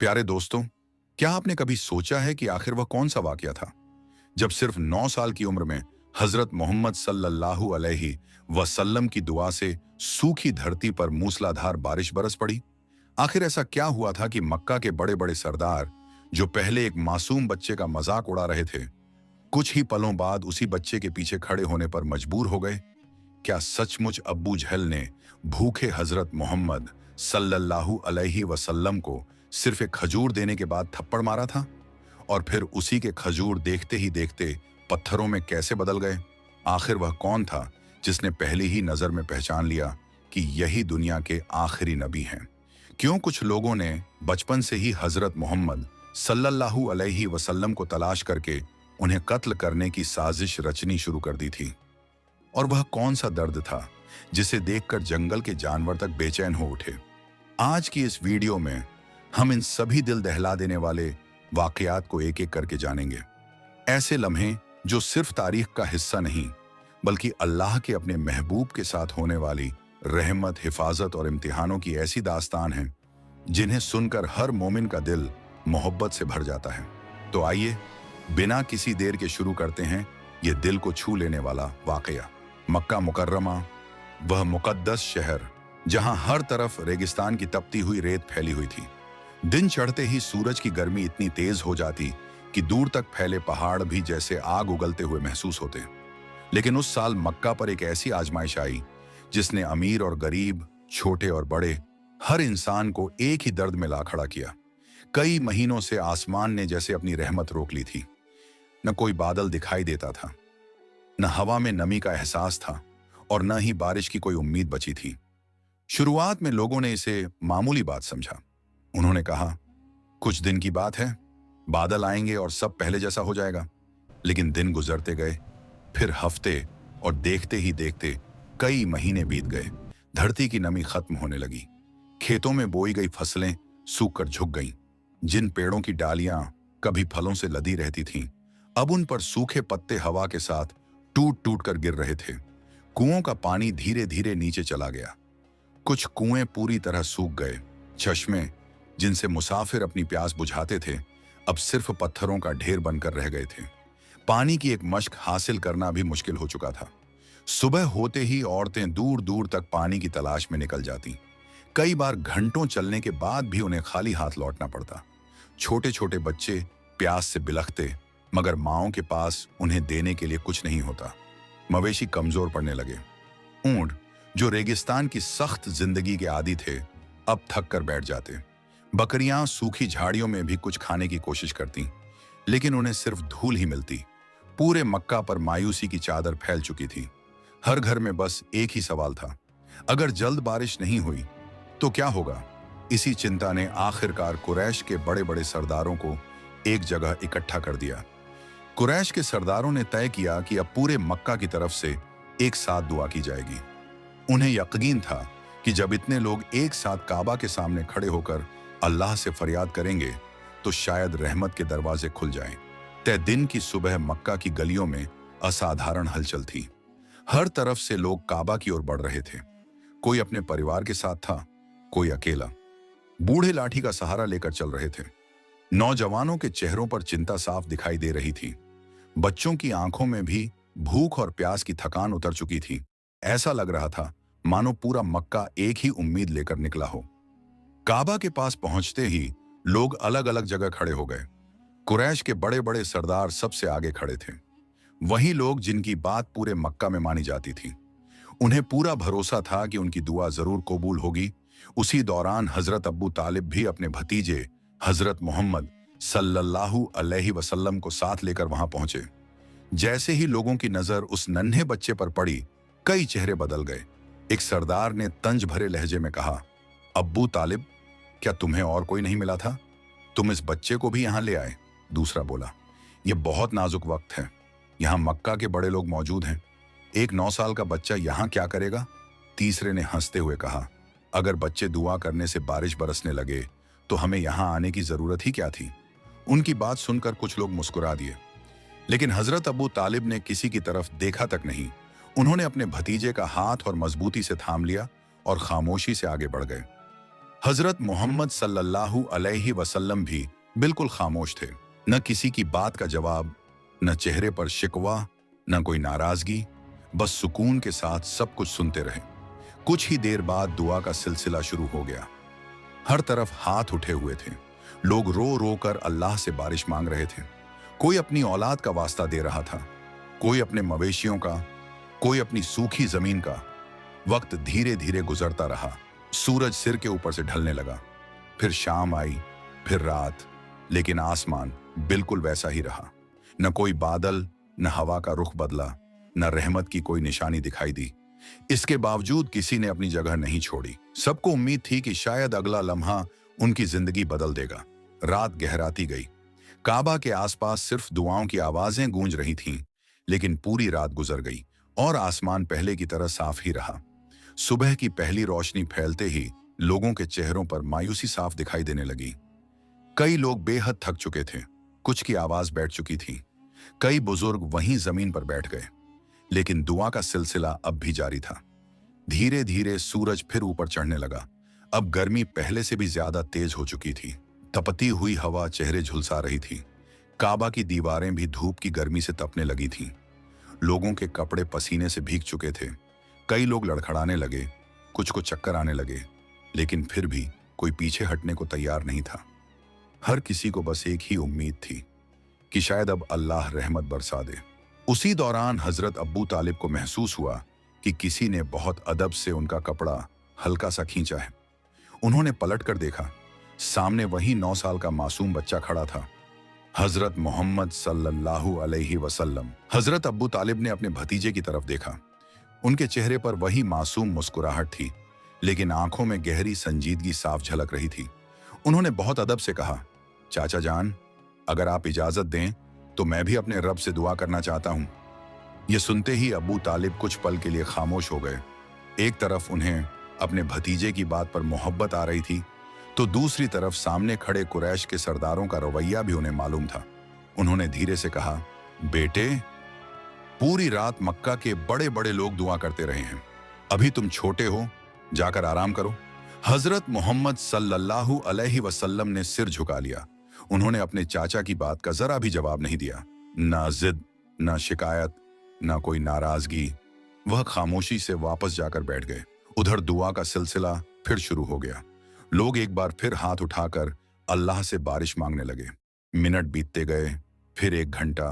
प्यारे दोस्तों, क्या आपने कभी सोचा है कि आखिर वह कौन सा वाकया था जब सिर्फ 9 साल की उम्र में हजरत मोहम्मद सल्लल्लाहु अलैहि वसल्लम की दुआ से सूखी धरती पर मूसलाधार बारिश बरस पड़ी? आखिर ऐसा क्या हुआ था कि मक्का के बड़े बड़े सरदार, जो पहले एक मासूम बच्चे का मजाक उड़ा रहे थे, कुछ ही पलों बाद उसी बच्चे के पीछे खड़े होने पर मजबूर हो गए? क्या सचमुच अब्बू जहल ने भूखे हजरत मोहम्मद सल्लल्लाहु अलैहि वसल्लम को सिर्फ एक खजूर देने के बाद थप्पड़ मारा था, और फिर उसी के खजूर देखते ही देखते पत्थरों में कैसे बदल गए? आखिर वह कौन था जिसने पहली ही नजर में पहचान लिया कि यही दुनिया के आखिरी नबी हैं? क्यों कुछ लोगों ने बचपन से ही हजरत मोहम्मद सल्लल्लाहु अलैहि वसल्लम को तलाश करके उन्हें कत्ल करने की साजिश रचनी शुरू कर दी थी? और वह कौन सा दर्द था जिसे देखकर जंगल के जानवर तक बेचैन हो उठे? आज की इस वीडियो में हम इन सभी दिल दहला देने वाले वाकयात को एक एक करके जानेंगे। ऐसे लम्हे जो सिर्फ तारीख का हिस्सा नहीं, बल्कि अल्लाह के अपने महबूब के साथ होने वाली रहमत, हिफाजत और इम्तिहानों की ऐसी दास्तान हैं जिन्हें सुनकर हर मोमिन का दिल मोहब्बत से भर जाता है। तो आइए बिना किसी देर के शुरू करते हैं ये दिल को छू लेने वाला वाकया। मक्का मुकर्रमा, वह मुकद्दस शहर जहां हर तरफ रेगिस्तान की तपती हुई रेत फैली हुई थी। दिन चढ़ते ही सूरज की गर्मी इतनी तेज हो जाती कि दूर तक फैले पहाड़ भी जैसे आग उगलते हुए महसूस होते। लेकिन उस साल मक्का पर एक ऐसी आजमाइश आई जिसने अमीर और गरीब, छोटे और बड़े, हर इंसान को एक ही दर्द में ला खड़ा किया। कई महीनों से आसमान ने जैसे अपनी रहमत रोक ली थी। न कोई बादल दिखाई देता था, न हवा में नमी का एहसास था, और न ही बारिश की कोई उम्मीद बची थी। शुरुआत में लोगों ने इसे मामूली बात समझा। उन्होंने कहा, कुछ दिन की बात है, बादल आएंगे और सब पहले जैसा हो जाएगा। लेकिन दिन गुजरते गए, फिर हफ्ते, और देखते ही देखते कई महीने बीत गए। धरती की नमी खत्म होने लगी। खेतों में बोई गई फसलें सूख कर झुक गईं। जिन पेड़ों की डालियां कभी फलों से लदी रहती थीं, अब उन पर सूखे पत्ते हवा के साथ टूट टूट कर गिर रहे थे। कुओं का पानी धीरे धीरे नीचे चला गया। कुछ कुएं पूरी तरह सूख गए। चश्मे जिनसे मुसाफिर अपनी प्यास बुझाते थे, अब सिर्फ पत्थरों का ढेर बनकर रह गए थे। पानी की एक मश्क हासिल करना भी मुश्किल हो चुका था। सुबह होते ही औरतें दूर दूर तक पानी की तलाश में निकल जाती। कई बार घंटों चलने के बाद भी उन्हें खाली हाथ लौटना पड़ता। छोटे छोटे बच्चे प्यास से बिलखते, मगर माँओं के पास उन्हें देने के लिए कुछ नहीं होता। मवेशी कमजोर पड़ने लगे। ऊंट जो रेगिस्तान की सख्त जिंदगी के आदी थे, अब थक कर बैठ जाते। बकरियां सूखी झाड़ियों में भी कुछ खाने की कोशिश करती, लेकिन उन्हें सिर्फ धूल ही मिलती। पूरे मक्का पर मायूसी की चादर फैल चुकी थी। हर घर में बस एक ही सवाल था, अगर जल्द बारिश नहीं हुई तो क्या होगा? इसी चिंता ने आखिरकार कुरैश के बड़े बड़े सरदारों को एक जगह इकट्ठा कर दिया। कुरैश के सरदारों ने तय किया कि अब पूरे मक्का की तरफ से एक साथ दुआ की जाएगी। उन्हें यकीन था कि जब इतने लोग एक साथ काबा के सामने खड़े होकर अल्लाह से फरियाद करेंगे तो शायद रहमत के दरवाजे खुल जाएं। तय दिन की सुबह मक्का की गलियों में असाधारण हलचल थी। हर तरफ से लोग काबा की ओर बढ़ रहे थे। कोई अपने परिवार के साथ था, कोई अकेला। बूढ़े लाठी का सहारा लेकर चल रहे थे। नौजवानों के चेहरों पर चिंता साफ दिखाई दे रही थी। बच्चों की आंखों में भी भूख और प्यास की थकान उतर चुकी थी। ऐसा लग रहा था मानो पूरा मक्का एक ही उम्मीद लेकर निकला हो। काबा के पास पहुंचते ही लोग अलग अलग जगह खड़े हो गए। कुरैश के बड़े बड़े सरदार सबसे आगे खड़े थे। वही लोग जिनकी बात पूरे मक्का में मानी जाती थी। उन्हें पूरा भरोसा था कि उनकी दुआ जरूर कबूल होगी। उसी दौरान हजरत अब्बू तालिब भी अपने भतीजे हजरत मोहम्मद सल्लल्लाहु अलैहि वसल्लम को साथ लेकर वहां पहुंचे। जैसे ही लोगों की नजर उस नन्हे बच्चे पर पड़ी, कई चेहरे बदल गए। एक सरदार ने तंज भरे लहजे में कहा, अब्बू तालिब, क्या तुम्हें और कोई नहीं मिला था? तुम इस बच्चे को भी यहां ले आए। दूसरा बोला, यह बहुत नाजुक वक्त है, यहां मक्का के बड़े लोग मौजूद हैं। एक 9 साल का बच्चा यहां क्या करेगा? तीसरे ने हंसते हुए कहा, अगर बच्चे दुआ करने से बारिश बरसने लगे तो हमें यहां आने की जरूरत ही क्या थी? उनकी बात सुनकर कुछ लोग मुस्कुरा दिए, लेकिन हजरत अब्बू तालिब ने किसी की तरफ देखा तक नहीं। उन्होंने अपने भतीजे का हाथ और मजबूती से थाम लिया और खामोशी से आगे बढ़ गए। हजरत मोहम्मद सल्लल्लाहु अलैहि वसल्लम भी बिल्कुल खामोश थे। न किसी की बात का जवाब, न चेहरे पर शिकवा, न कोई नाराजगी, बस सुकून के साथ सब कुछ सुनते रहे। कुछ ही देर बाद दुआ का सिलसिला शुरू हो गया। हर तरफ हाथ उठे हुए थे। लोग रो रो कर अल्लाह से बारिश मांग रहे थे। कोई अपनी औलाद का वास्ता दे रहा था, कोई अपने मवेशियों का, कोई अपनी सूखी जमीन का। वक्त धीरे धीरे गुजरता रहा। सूरज सिर के ऊपर से ढलने लगा। फिर शाम आई, फिर रात, लेकिन आसमान बिल्कुल वैसा ही रहा। न कोई बादल, न हवा का रुख बदला, न रहमत की कोई निशानी दिखाई दी। इसके बावजूद किसी ने अपनी जगह नहीं छोड़ी। सबको उम्मीद थी कि शायद अगला लम्हा उनकी जिंदगी बदल देगा। रात गहराती गई। काबा के आसपास सिर्फ दुआओं की आवाजें गूंज रही थीं, लेकिन पूरी रात गुजर गई और आसमान पहले की तरह साफ ही रहा। सुबह की पहली रोशनी फैलते ही लोगों के चेहरों पर मायूसी साफ दिखाई देने लगी। कई लोग बेहद थक चुके थे, कुछ की आवाज बैठ चुकी थी। कई बुजुर्ग वहीं जमीन पर बैठ गए, लेकिन दुआ का सिलसिला अब भी जारी था। धीरे धीरे सूरज फिर ऊपर चढ़ने लगा। अब गर्मी पहले से भी ज्यादा तेज हो चुकी थी। तपती हुई हवा चेहरे झुलसा रही थी। काबा की दीवारें भी धूप की गर्मी से तपने लगी थीं। लोगों के कपड़े पसीने से भीग चुके थे। कई लोग लड़खड़ाने लगे, कुछ को चक्कर आने लगे, लेकिन फिर भी कोई पीछे हटने को तैयार नहीं था। हर किसी को बस एक ही उम्मीद थी कि शायद अब अल्लाह रहमत बरसा दे। उसी दौरान हजरत अब्बू तालिब को महसूस हुआ कि किसी ने बहुत अदब से उनका कपड़ा हल्का सा खींचा है। उन्होंने पलट कर देखा। सामने वही 9 साल का मासूम बच्चा खड़ा था, हजरत मोहम्मद सल्लल्लाहु अलैहि वसल्लम। हजरत अब्बू तालिब ने अपने भतीजे की तरफ देखा। उनके चेहरे पर वही मासूम मुस्कुराहट थी, लेकिन आंखों में गहरी संजीदगी साफ झलक रही थी। उन्होंने बहुत अदब से कहा, चाचा जान, अगर आप इजाजत दें तो मैं भी अपने रब से दुआ करना चाहता हूं। यह सुनते ही अब्बू तालिब कुछ पल के लिए खामोश हो गए। एक तरफ उन्हें अपने भतीजे की बात पर मोहब्बत आ रही थी, तो दूसरी तरफ सामने खड़े कुरैश के सरदारों का रवैया भी उन्हें मालूम था। उन्होंने धीरे से कहा, बेटे, पूरी रात मक्का के बड़े बड़े लोग दुआ करते रहे हैं। अभी तुम छोटे हो, जाकर आराम करो। हजरत मोहम्मद सल्लल्लाहु अलैहि वसल्लम ने सिर झुका लिया। उन्होंने अपने चाचा की बात का जरा भी जवाब नहीं दिया। ना जिद, ना शिकायत, ना कोई नाराजगी। वह खामोशी से वापस जाकर बैठ गए। उधर दुआ का सिलसिला फिर शुरू हो गया। लोग एक बार फिर हाथ उठाकर अल्लाह से बारिश मांगने लगे। मिनट बीतते गए, फिर 1 घंटा,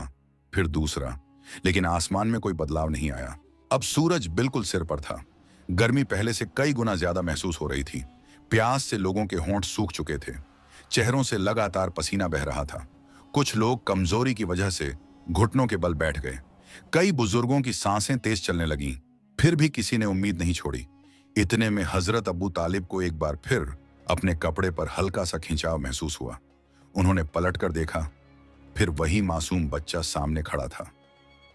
फिर दूसरा, लेकिन आसमान में कोई बदलाव नहीं आया। अब सूरज बिल्कुल सिर पर था। गर्मी पहले से कई गुना ज्यादा महसूस हो रही थी। प्यास से लोगों के होंठ सूख चुके थे। चेहरों से लगातार पसीना बह रहा था। कुछ लोग कमजोरी की वजह से घुटनों के बल बैठ गए। कई बुजुर्गों की सांसें तेज चलने लगीं। फिर भी किसी ने उम्मीद नहीं छोड़ी। इतने में हजरत अब्बू तालिब को एक बार फिर अपने कपड़े पर हल्का सा खिंचाव महसूस हुआ। उन्होंने पलट कर देखा। फिर वही मासूम बच्चा सामने खड़ा था।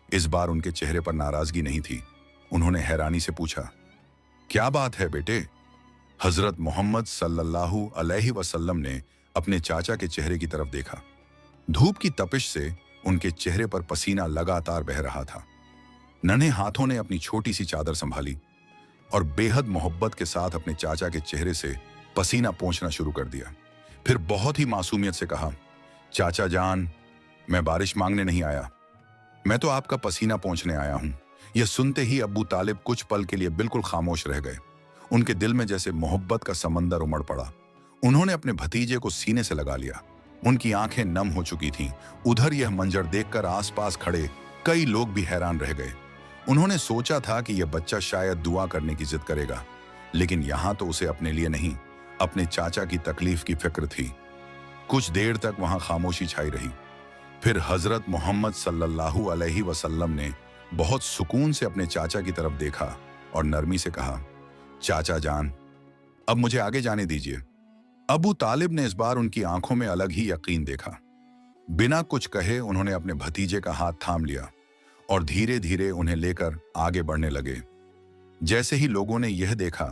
इस बार उनके चेहरे पर नाराजगी नहीं थी। उन्होंने हैरानी से पूछा, क्या बात है बेटे? हजरत मोहम्मद सल्लल्लाहु अलैहि वसल्लम ने अपने चाचा के चेहरे की तरफ देखा। धूप की तपिश से उनके चेहरे पर पसीना लगातार बह रहा था। नन्हे हाथों ने अपनी छोटी सी चादर संभाली और बेहद मोहब्बत के साथ अपने चाचा के चेहरे से पसीना पोंछना शुरू कर दिया। फिर बहुत ही मासूमियत से कहा, चाचा जान, मैं बारिश मांगने नहीं आया, मैं तो आपका पसीना पोंछने आया हूं। यह सुनते ही अब्बू तालिब कुछ पल के लिए बिल्कुल खामोश रह गए। उनके दिल में जैसे मोहब्बत का समंदर उमड़ पड़ा। उन्होंने अपने भतीजे को सीने से लगा लिया। उनकी आंखें नम हो चुकी थीं। उधर यह मंजर देखकर आसपास खड़े कई लोग भी हैरान रह गए। उन्होंने सोचा था कि यह बच्चा शायद दुआ करने की जिद करेगा, लेकिन यहां तो उसे अपने लिए नहीं, अपने चाचा की तकलीफ की फिक्र थी। कुछ देर तक वहां खामोशी छाई रही। फिर हजरत मोहम्मद सल्लल्लाहु अलैहि वसल्लम ने बहुत सुकून से अपने चाचा की तरफ देखा और नरमी से कहा, चाचा जान, अब मुझे आगे जाने दीजिए। अबू तालिब ने इस बार उनकी आंखों में अलग ही यकीन देखा। बिना कुछ कहे उन्होंने अपने भतीजे का हाथ थाम लिया और धीरे धीरे उन्हें लेकर आगे बढ़ने लगे। जैसे ही लोगों ने यह देखा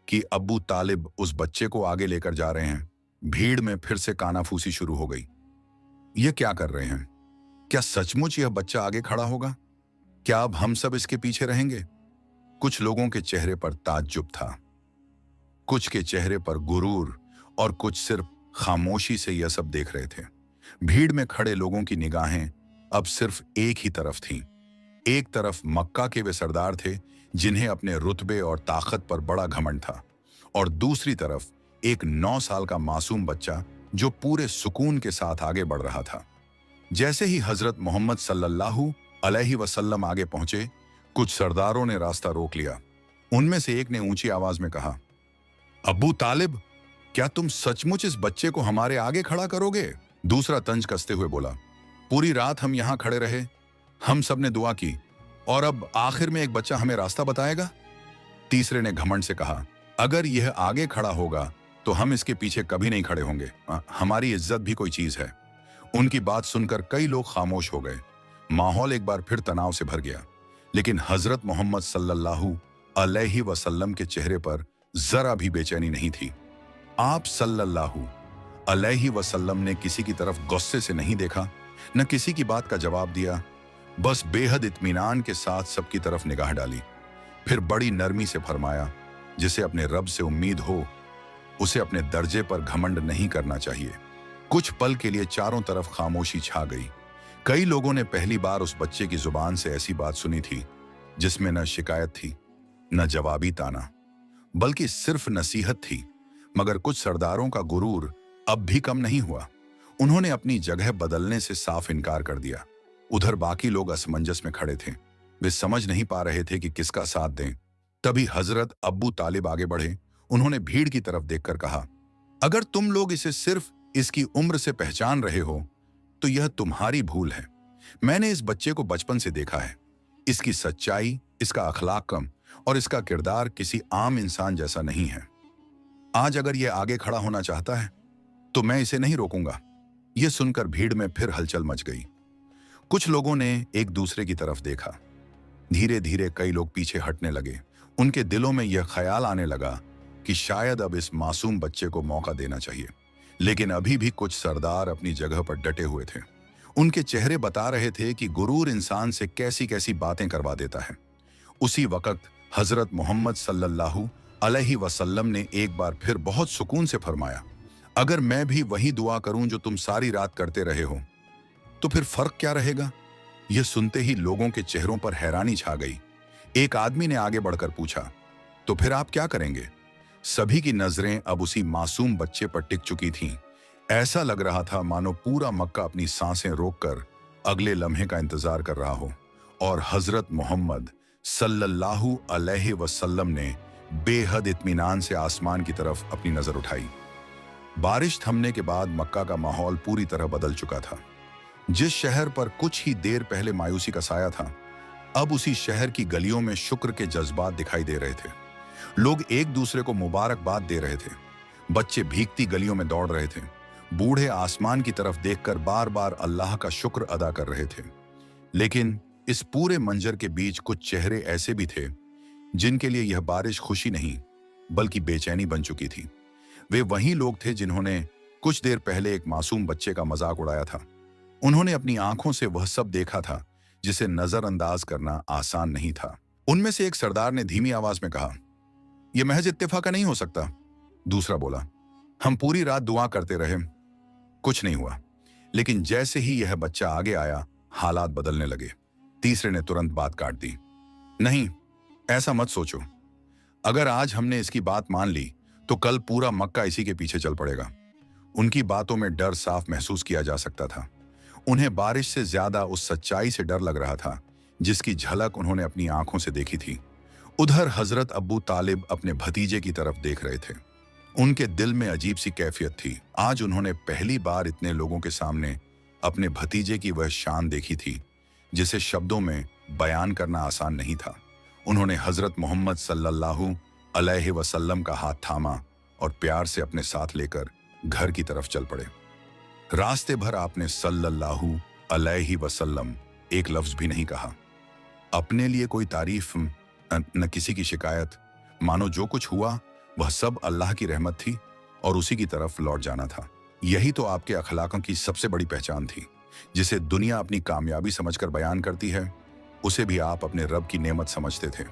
कि अब्बू तालिब उस बच्चे को आगे लेकर जा रहे हैं, भीड़ में फिर से कानाफूसी शुरू हो गई। ये क्या कर रहे हैं? क्या सचमुच यह बच्चा आगे खड़ा होगा? क्या अब हम सब इसके पीछे रहेंगे? कुछ लोगों के चेहरे पर ताज्जुब था। कुछ के चेहरे पर गुरूर और कुछ सिर्फ खामोशी से यह सब देख रहे थे। भीड़ में खड़े लोगों की निगाहें अब सिर्फ एक ही तरफ थीं। एक तरफ मक्का के वे सरदार थे जिन्हें अपने रुतबे और ताकत पर बड़ा घमंड था, और दूसरी तरफ एक 9 साल का मासूम बच्चा जो पूरे सुकून के साथ आगे बढ़ रहा था। जैसे ही हजरत मोहम्मद सल्लल्लाहु अलैहि वसल्लम आगे पहुंचे, कुछ सरदारों ने रास्ता रोक लिया। उनमें से एक ने ऊंची आवाज में कहा, अबू तालिब, क्या तुम सचमुच इस बच्चे को हमारे आगे खड़ा करोगे? दूसरा तंज कसते हुए बोला, पूरी रात हम यहां खड़े रहे, हम सब ने दुआ की, और अब आखिर में एक बच्चा हमें रास्ता बताएगा? तीसरे ने घमंड से कहा, अगर यह आगे खड़ा होगा तो हम इसके पीछे कभी नहीं खड़े होंगे। हमारी इज्जत भी कोई चीज है। उनकी बात सुनकर कई लोग खामोश हो गए। माहौल एक बार फिर तनाव से भर गया, लेकिन हजरत मोहम्मद सल्लल्लाहु अलैहि वसल्लम के चेहरे पर जरा भी बेचैनी नहीं थी। आप सल्लल्लाहु अलैहि वसल्लम ने किसी की तरफ गुस्से से नहीं देखा, न किसी की बात का जवाब दिया, बस बेहद इत्मीनान के साथ सबकी तरफ निगाह डाली। फिर बड़ी नरमी से फरमाया, जिसे अपने रब से उम्मीद हो उसे अपने दर्जे पर घमंड नहीं करना चाहिए। कुछ पल के लिए चारों तरफ खामोशी छा गई। कई लोगों ने पहली बार उस बच्चे की जुबान से ऐसी बात सुनी थी जिसमें न शिकायत थी, न जवाबी ताना, बल्कि सिर्फ नसीहत थी। मगर कुछ सरदारों का गुरूर अब भी कम नहीं हुआ। उन्होंने अपनी जगह बदलने से साफ इनकार कर दिया। उधर बाकी लोग असमंजस में खड़े थे। वे समझ नहीं पा रहे थे कि किसका साथ दें। तभी हजरत अब्बू तालिब आगे बढ़े। उन्होंने भीड़ की तरफ देखकर कहा, अगर तुम लोग इसे सिर्फ इसकी उम्र से पहचान रहे हो तो यह तुम्हारी भूल है। मैंने इस बच्चे को बचपन से देखा है। इसकी सच्चाई, इसका अखलाकम और इसका किरदार किसी आम इंसान जैसा नहीं है। आज अगर यह आगे खड़ा होना चाहता है तो मैं इसे नहीं रोकूंगा। यह सुनकर भीड़ में फिर हलचल मच गई। कुछ लोगों ने एक दूसरे की तरफ देखा। धीरे धीरे कई लोग पीछे हटने लगे। उनके दिलों में यह ख्याल आने लगा कि शायद अब इस मासूम बच्चे को मौका देना चाहिए। लेकिन अभी भी कुछ सरदार अपनी जगह पर डटे हुए थे। उनके चेहरे बता रहे थे कि गुरूर इंसान से कैसी कैसी बातें करवा देता है। उसी वक्त हजरत मोहम्मद सल्लल्लाहु अलैहि वसल्लम ने एक बार फिर बहुत सुकून से फरमाया, अगर मैं भी वही दुआ करूं जो तुम सारी रात करते रहे हो तो फिर फर्क क्या रहेगा? यह सुनते ही लोगों के चेहरों पर हैरानी छा गई। एक आदमी ने आगे बढ़कर पूछा, तो फिर आप क्या करेंगे? सभी की नजरें अब उसी मासूम बच्चे पर टिक चुकी थीं। ऐसा लग रहा था मानो पूरा मक्का अपनी सांसें रोककर अगले लम्हे का इंतजार कर रहा हो। और हजरत मोहम्मद सल्लल्लाहु अलैहि वसल्लम ने बेहद इत्मीनान से आसमान की तरफ अपनी नजर उठाई। बारिश थमने के बाद मक्का का माहौल पूरी तरह बदल चुका था। जिस शहर पर कुछ ही देर पहले मायूसी का साया था, अब उसी शहर की गलियों में शुक्र के जज्बात दिखाई दे रहे थे। लोग एक दूसरे को मुबारकबाद दे रहे थे। बच्चे भीगती गलियों में दौड़ रहे थे। बूढ़े आसमान की तरफ देखकर बार बार अल्लाह का शुक्र अदा कर रहे थे। लेकिन इस पूरे मंजर के बीच कुछ चेहरे ऐसे भी थे जिनके लिए यह बारिश खुशी नहीं बल्कि बेचैनी बन चुकी थी। वे वही लोग थे जिन्होंने कुछ देर पहले एक मासूम बच्चे का मजाक उड़ाया था। उन्होंने अपनी आंखों से वह सब देखा था जिसे नजरअंदाज करना आसान नहीं था। उनमें से एक सरदार ने धीमी आवाज में कहा, यह महज इत्तेफाक नहीं हो सकता। दूसरा बोला, हम पूरी रात दुआ करते रहे, कुछ नहीं हुआ। लेकिन जैसे ही यह बच्चा आगे आया, हालात बदलने लगे। तीसरे ने तुरंत बात काट दी, नहीं, ऐसा मत सोचो। अगर आज हमने इसकी बात मान ली तो कल पूरा मक्का इसी के पीछे चल पड़ेगा। उनकी बातों में डर साफ महसूस किया जा सकता था। उन्हें बारिश से ज्यादा उस सच्चाई से डर लग रहा था जिसकी झलक उन्होंने अपनी आंखों से देखी थी। उधर हजरत अब्बू तालिब अपने भतीजे की तरफ देख रहे थे। उनके दिल में अजीब सी कैफियत थी। आज उन्होंने पहली बार इतने लोगों के सामने अपने भतीजे की वह शान देखी थी जिसे शब्दों में बयान करना आसान नहीं था। उन्होंने हजरत मोहम्मद सल्लल्लाहु अलैहि वसल्लम का हाथ थामा और प्यार से अपने साथ लेकर घर की तरफ चल पड़े। रास्ते भर आपने सल्लल्लाहु अलैहि वसल्लम एक लफ्ज भी नहीं कहा। अपने लिए कोई तारीफ न किसी की शिकायत। मानो जो कुछ हुआ वह सब अल्लाह की रहमत थी और उसी की तरफ लौट जाना था। यही तो आपके अखलाकों की सबसे बड़ी पहचान थी। जिसे दुनिया अपनी कामयाबी समझकर बयान करती है, उसे भी आप अपने रब की नेमत समझते थे।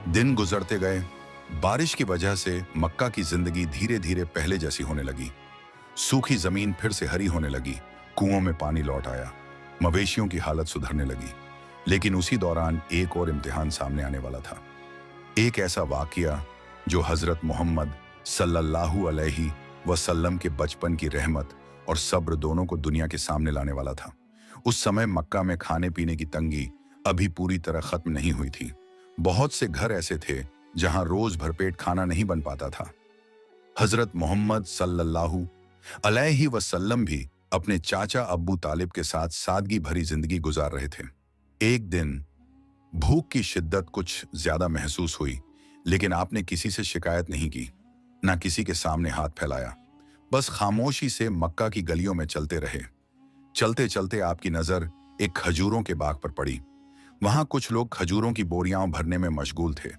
दिन गुजरते गए, बारिश की वजह से मक्का की जिंदगी धीरे धीरे पहले जैसी होने लगी। सूखी जमीन फिर से हरी होने लगी, कुओं में पानी लौट आया, मवेशियों की हालत सुधरने लगी। लेकिन उसी दौरान एक और इम्तिहान सामने आने वाला था। एक ऐसा वाकया जो हजरत मोहम्मद सल्लल्लाहु अलैहि वसल्लम के बचपन की रहमत और सब्र दोनों को दुनिया के सामने लाने वाला था। उस समय मक्का में खाने पीने की तंगी अभी पूरी तरह खत्म नहीं हुई थी। बहुत से घर ऐसे थे जहां रोज भरपेट खाना नहीं बन पाता था। हजरत मोहम्मद सल्लल्लाहु अलैहि वसल्लम भी अपने चाचा अब्बू तालिब के साथ सादगी भरी जिंदगी गुजार रहे थे। एक दिन भूख की शिद्दत कुछ ज्यादा महसूस हुई, लेकिन आपने किसी से शिकायत नहीं की, ना किसी के सामने हाथ फैलाया। बस खामोशी से मक्का की गलियों में चलते रहे। चलते चलते आपकी नजर एक खजूरों के बाग पर पड़ी। वहां कुछ लोग खजूरों की बोरियां भरने में मशगूल थे।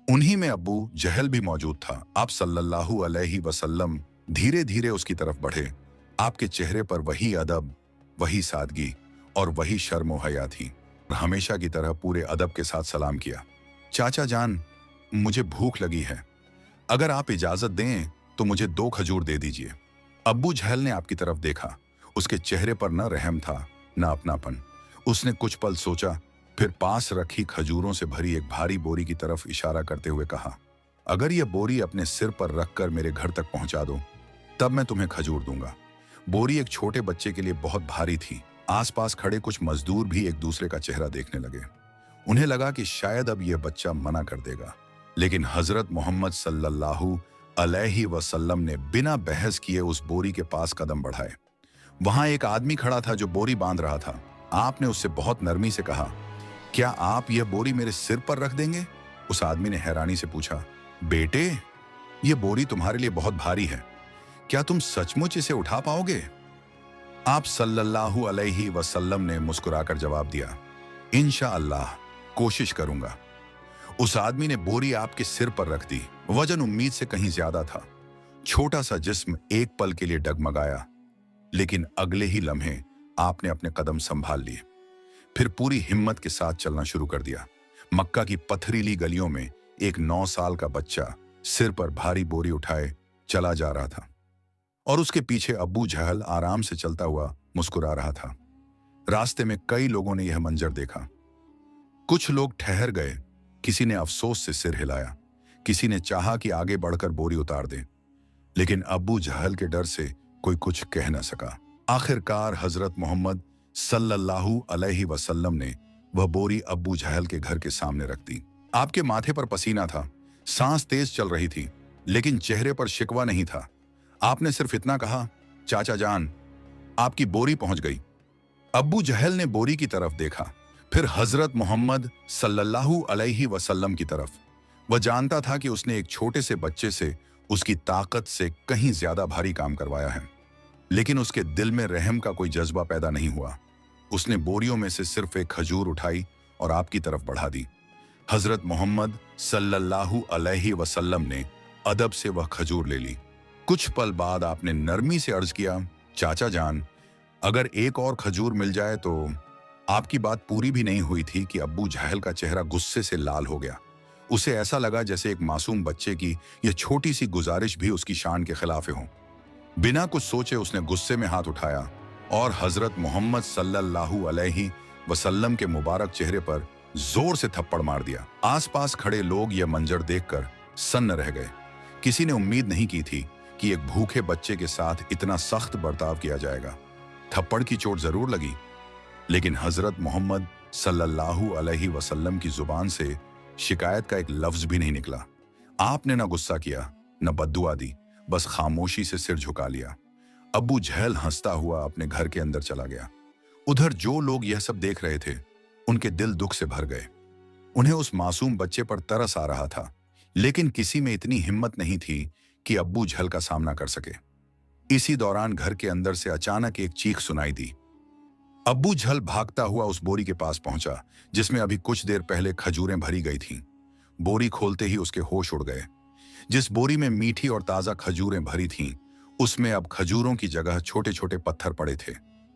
उन्हीं में अब्बू जहल भी मौजूद था। आप सल्लल्लाहु अलैहि वसल्लम धीरे धीरे उसकी तरफ बढ़े। आपके चेहरे पर वही अदब, वही सादगी और वही शर्म व हया थी। हमेशा की तरह पूरे अदब के साथ सलाम किया। चाचा जान, मुझे भूख लगी है, अगर आप इजाजत दें तो मुझे 2 खजूर दे दीजिए। अब्बू जहल ने आपकी तरफ देखा। उसके चेहरे पर न रहम था न अपनापन। उसने कुछ पल सोचा, फिर पास रखी खजूरों से भरी एक भारी बोरी की तरफ इशारा करते हुए कहा, अगर यह बोरी अपने सिर पर रखकर मेरे घर तक पहुंचा दो, तब मैं तुम्हें खजूर दूंगा। बोरी एक छोटे बच्चे के लिए बहुत भारी थी। आसपास खड़े कुछ मजदूर भी एक दूसरे का चेहरा देखने लगे। उन्हें लगा कि शायद अब यह बच्चा मना कर देगा, लेकिन हजरत मोहम्मद सल्लल्लाहु अलैहि वसल्लम ने बिना बहस किए उस बोरी के पास कदम बढ़ाए। वहां एक आदमी खड़ा था जो बोरी बांध रहा था। आपने उससे बहुत नरमी से कहा, क्या आप यह बोरी मेरे सिर पर रख देंगे? उस आदमी ने हैरानी से पूछा, बेटे, यह बोरी तुम्हारे लिए बहुत भारी है, क्या तुम सचमुच इसे उठा पाओगे? आप सल्लल्लाहु अलैहि वसल्लम ने मुस्कुराकर जवाब दिया, इंशाअल्लाह कोशिश करूंगा। उस आदमी ने बोरी आपके सिर पर रख दी। वजन उम्मीद से कहीं ज्यादा था। छोटा सा जिस्म एक पल के लिए डगमगाया, लेकिन अगले ही लम्हे आपने अपने कदम संभाल लिए। फिर पूरी हिम्मत के साथ चलना शुरू कर दिया। मक्का की पथरीली गलियों में एक 9 साल का बच्चा सिर पर भारी बोरी उठाए चला जा रहा था, और उसके पीछे अब्बू जहल आराम से चलता हुआ मुस्कुरा रहा था। रास्ते में कई लोगों ने यह मंजर देखा। कुछ लोग ठहर गए, किसी ने अफसोस से सिर हिलाया, किसी ने चाहा कि आगे बढ़कर बोरी उतार दे, लेकिन अब्बू जहल के डर से कोई कुछ कह न सका। आखिरकार हजरत मोहम्मद सल्लल्लाहु अलैहि वसल्लम ने वह बोरी अब्बू जहल के घर के सामने रख दी। आपके माथे पर पसीना था, सांस तेज चल रही थी, लेकिन चेहरे पर शिकवा नहीं था। आपने सिर्फ इतना कहा, चाचा जान, आपकी बोरी पहुंच गई। अब्बू जहल ने बोरी की तरफ देखा, फिर हजरत मोहम्मद सल्लल्लाहु अलैहि वसल्लम की तरफ। वह जानता था कि उसने एक छोटे से बच्चे से उसकी ताकत से कहीं ज्यादा भारी काम करवाया है, लेकिन उसके दिल में रहम का कोई जज्बा पैदा नहीं हुआ। उसने बोरियों में से सिर्फ एक खजूर उठाई और आपकी तरफ बढ़ा दी। हजरत मोहम्मद सल्लल्लाहु अलैहि वसल्लम ने अदब से वह खजूर ले ली। कुछ पल बाद आपने नरमी से अर्ज किया, चाचा जान, अगर एक और खजूर मिल जाए तो। आपकी बात पूरी भी नहीं हुई थी कि अब्बू जहल का चेहरा गुस्से से लाल हो गया। उसे ऐसा लगा जैसे एक मासूम बच्चे की यह छोटी सी गुजारिश भी उसकी शान के खिलाफ हो। बिना कुछ सोचे उसने गुस्से में हाथ उठाया और हजरत मोहम्मद सल्लल्लाहु अलैहि वसल्लम के मुबारक चेहरे पर जोर से थप्पड़ मार दिया। आसपास खड़े लोग यह मंजर देखकर सन्न रह गए। किसी ने उम्मीद नहीं की थी कि एक भूखे बच्चे के साथ इतना सख्त बर्ताव किया जाएगा। थप्पड़ की चोट जरूर लगी, लेकिन हजरत मोहम्मद सल्लल्लाहु अलैहि वसल्लम की जुबान से शिकायत का एक लफ्ज भी नहीं निकला। आपने न गुस्सा किया न बद्दुआ दी, बस खामोशी से सिर झुका लिया। अब्बू जहल हंसता हुआ अपने घर के अंदर चला गया। उधर जो लोग यह सब देख रहे थे, उनके दिल दुख से भर गए। उन्हें उस मासूम बच्चे पर तरस आ रहा था, लेकिन किसी में इतनी हिम्मत नहीं थी कि अब्बू जहल का सामना कर सके। इसी दौरान घर के अंदर से अचानक एक चीख सुनाई दी। अब्बू जहल भागता हुआ उस बोरी के पास पहुंचा, जिसमें अभी कुछ देर पहले खजूरें भरी गई थीं। बोरी खोलते ही उसके होश उड़ गए। जिस बोरी में मीठी और ताजा खजूरें भरी थीं, उसमें अब खजूरों की जगह छोटे छोटे पत्थर पड़े थे।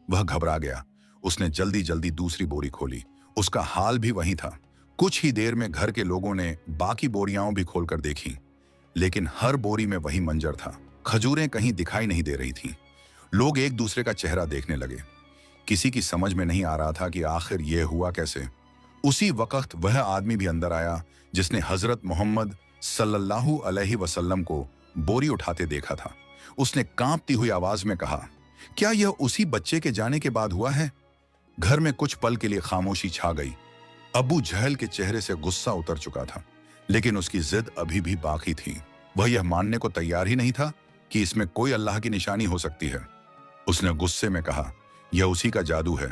वह घबरा गया। उसने जल्दी जल्दी दूसरी बोरी खोली। उसका हाल भी वही था। कुछ ही देर में घर के लोगों ने बाकी बोरियां भी खोलकर देखी। लेकिन हर बोरी में वही मंजर था। खजूरें कहीं दिखाई नहीं दे रही थीं। लोग एक दूसरे का चेहरा देखने लगे। किसी की समझ में नहीं आ रहा था कि आखिर यह हुआ कैसे। उसी वक्त वह आदमी भी अंदर आया जिसने हजरत मोहम्मद सल्लल्लाहु अलैहि वसल्लम को बोरी उठाते देखा था। उसने कांपती हुई आवाज में कहा, क्या यह उसी बच्चे के जाने के बाद हुआ है? घर में कुछ पल के लिए खामोशी छा गई। अबू जहल के चेहरे से गुस्सा उतर चुका था, लेकिन उसकी जिद अभी भी बाकी थी। वह यह मानने को तैयार ही नहीं था कि इसमें कोई अल्लाह की निशानी हो सकती है। उसने गुस्से में कहा, यह उसी का जादू है,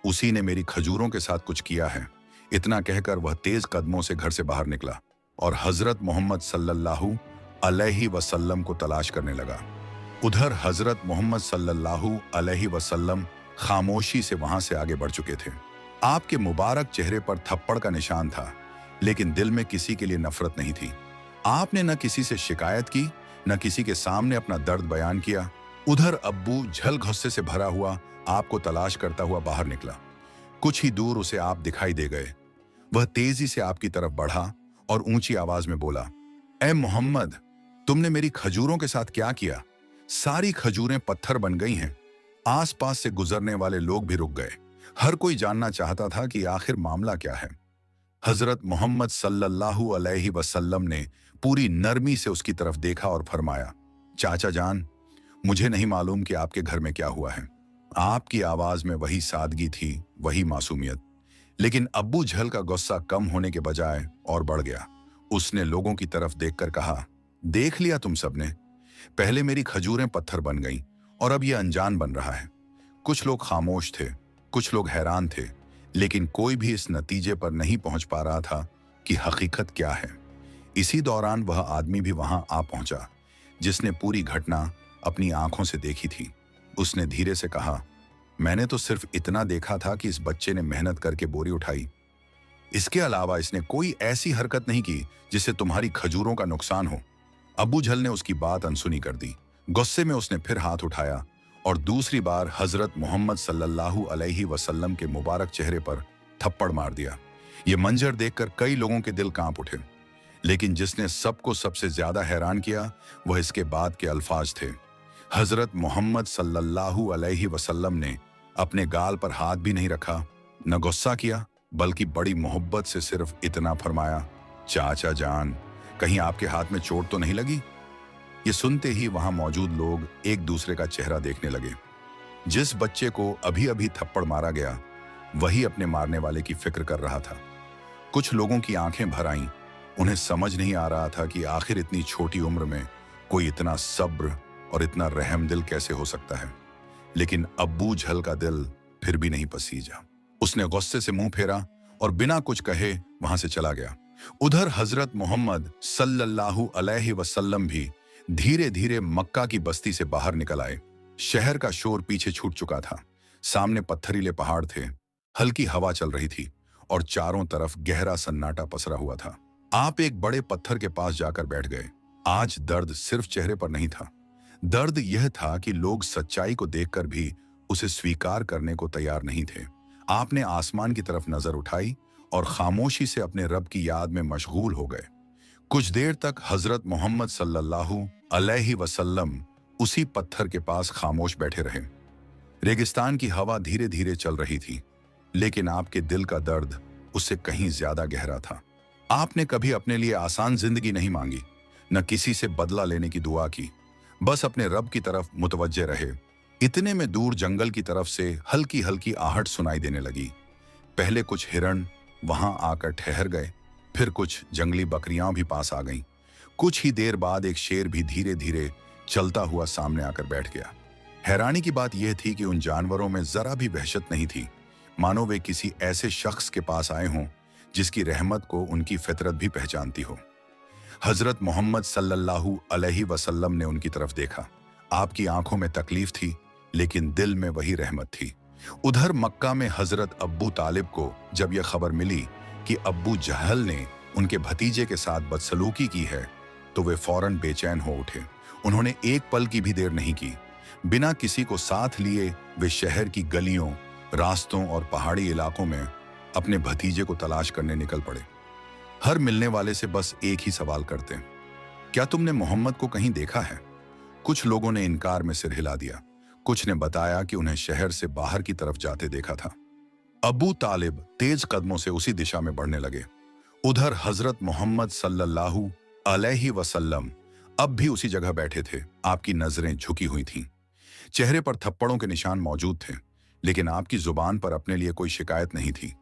उसी ने मेरी खजूरों के साथ कुछ किया है। इतना कहकर वह तेज कदमों से घर से बाहर निकला और हजरत मोहम्मद सल्लल्लाहु अलैहि वसल्लम को तलाश करने लगा। उधर हजरत मोहम्मद सल्लल्लाहु अलैहि वसल्लम खामोशी से वहां से आगे बढ़ चुके थे। आपके मुबारक चेहरे पर थप्पड़ का निशान था, लेकिन दिल में किसी के लिए नफरत नहीं थी। आपने न किसी से शिकायत की, न किसी के सामने अपना दर्द बयान किया। उधर अब्बू झल गुस्से से भरा हुआ आपको तलाश करता हुआ बाहर निकला। कुछ ही दूर उसे आप दिखाई दे गए। वह तेजी से आपकी तरफ बढ़ा और ऊंची आवाज में बोला, ए मोहम्मद, तुमने मेरी खजूरों के साथ क्या किया? सारी खजूरें पत्थर बन गई हैं। आसपास से गुजरने वाले लोग भी रुक गए। हर कोई जानना चाहता था कि आखिर मामला क्या है। हजरत मोहम्मद सल्लल्लाहु अलैहि वसल्लम ने पूरी नरमी से उसकी तरफ देखा और फरमाया, चाचा जान, मुझे नहीं मालूम कि आपके घर में क्या हुआ है। आपकी आवाज में वही सादगी थी, वही मासूमियत। लेकिन अब्बू झल का गुस्सा कम होने के बजाय और बढ़ गया। उसने लोगों की तरफ देखकर कहा, देख लिया तुम सबने, पहले मेरी खजूरें पत्थर बन गईं और अब यह अनजान बन रहा है। कुछ लोग खामोश थे, कुछ लोग हैरान थे, लेकिन कोई भी इस नतीजे पर नहीं पहुंच पा रहा था कि हकीकत क्या है। इसी दौरान वह आदमी भी वहां आ पहुंचा जिसने पूरी घटना अपनी आंखों से देखी थी। उसने धीरे से कहा, मैंने तो सिर्फ इतना देखा था कि इस बच्चे ने मेहनत करके बोरी उठाई। इसके अलावा इसने कोई ऐसी हरकत नहीं की जिससे तुम्हारी खजूरों का नुकसान हो। अबू झल ने उसकी बात अनसुनी कर दी। गुस्से में उसने फिर हाथ उठाया और दूसरी बार हजरत मोहम्मद सल्लल्लाहु अलैहि वसल्लम के मुबारक चेहरे पर थप्पड़ मार दिया। ये मंजर देखकर कई लोगों के दिल कांप उठे, लेकिन जिसने सबको सबसे ज्यादा हैरान किया वह इसके बाद के अल्फाज थे। हजरत मोहम्मद सल्लल्लाहु अलैहि वसल्लम ने अपने गाल पर हाथ भी नहीं रखा, न गुस्सा किया, बल्कि बड़ी मोहब्बत से सिर्फ इतना फरमाया, चाचा जान, कहीं आपके हाथ में चोट तो नहीं लगी? ये सुनते ही वहां मौजूद लोग एक दूसरे का चेहरा देखने लगे। जिस बच्चे को अभी अभी थप्पड़ मारा गया वही अपने मारने वाले की फिक्र कर रहा था। कुछ लोगों की आंखें भर आईं। उन्हें समझ नहीं आ रहा था कि आखिर इतनी छोटी उम्र में कोई इतना सब्र और इतना रहमदिल कैसे हो सकता है। लेकिन अब्बू झल का दिल फिर भी नहीं पसीजा। उसने गुस्से से मुंह फेरा और बिना कुछ कहे वहां से चला गया। उधर हजरत मोहम्मद सल्लल्लाहु अलैहि वसल्लम भी धीरे धीरे मक्का की बस्ती से बाहर निकल आए। शहर का शोर पीछे छूट चुका था। सामने पत्थरीले पहाड़ थे, हल्की हवा चल रही थी और चारों तरफ गहरा सन्नाटा पसरा हुआ था। आप एक बड़े पत्थर के पास जाकर बैठ गए। आज दर्द सिर्फ चेहरे पर नहीं था, दर्द यह था कि लोग सच्चाई को देखकर भी उसे स्वीकार करने को तैयार नहीं थे। आपने आसमान की तरफ नजर उठाई और खामोशी से अपने रब की याद में मशगूल हो गए। कुछ देर तक हजरत मोहम्मद सल्लल्लाहु अलैहि वसल्लम उसी पत्थर के पास खामोश बैठे रहे। रेगिस्तान की हवा धीरे धीरे चल रही थी, लेकिन आपके दिल का दर्द उससे कहीं ज्यादा गहरा था। आपने कभी अपने लिए आसान जिंदगी नहीं मांगी, न किसी से बदला लेने की दुआ की, बस अपने रब की तरफ मुतवज्जे रहे। इतने में दूर जंगल की तरफ से हल्की हल्की आहट सुनाई देने लगी। पहले कुछ हिरण वहां आकर ठहर गए, फिर कुछ जंगली बकरियां भी पास आ गईं। कुछ ही देर बाद एक शेर भी धीरे धीरे चलता हुआ सामने आकर बैठ गया। हैरानी की बात यह थी कि उन जानवरों में जरा भी वहशत नहीं थी, मानो वे किसी ऐसे शख्स के पास आए हों जिसकी रहमत को उनकी फितरत भी पहचानती हो। हजरत मोहम्मद सल्लल्लाहु अलैहि वसल्लम ने उनकी तरफ देखा। आपकी आंखों में तकलीफ थी, लेकिन दिल में वही रहमत थी। उधर मक्का में हजरत अब्बू तालिब को जब यह खबर मिली कि अब्बू जहल ने उनके भतीजे के साथ बदसलूकी की है, तो वे फौरन बेचैन हो उठे। उन्होंने एक पल की भी देर नहीं की। बिना किसी को साथ लिए वे शहर की गलियों, रास्तों और पहाड़ी इलाकों में अपने भतीजे को तलाश करने निकल पड़े। हर मिलने वाले से बस एक ही सवाल करते, क्या तुमने मोहम्मद को कहीं देखा है? कुछ लोगों ने इनकार में सिर हिला दिया। कुछ ने बताया कि उन्हें शहर से बाहर की तरफ जाते देखा था। अबू तालिब तेज कदमों से उसी दिशा में बढ़ने लगे। उधर हजरत मोहम्मद सल्लल्लाहु अलैहि वसल्लम अब भी उसी जगह बैठे थे। आपकी नजरें झुकी हुई थीं। चेहरे पर थप्पड़ों के निशान मौजूद थे, लेकिन आपकी जुबान पर अपने लिए कोई शिकायत नहीं थी।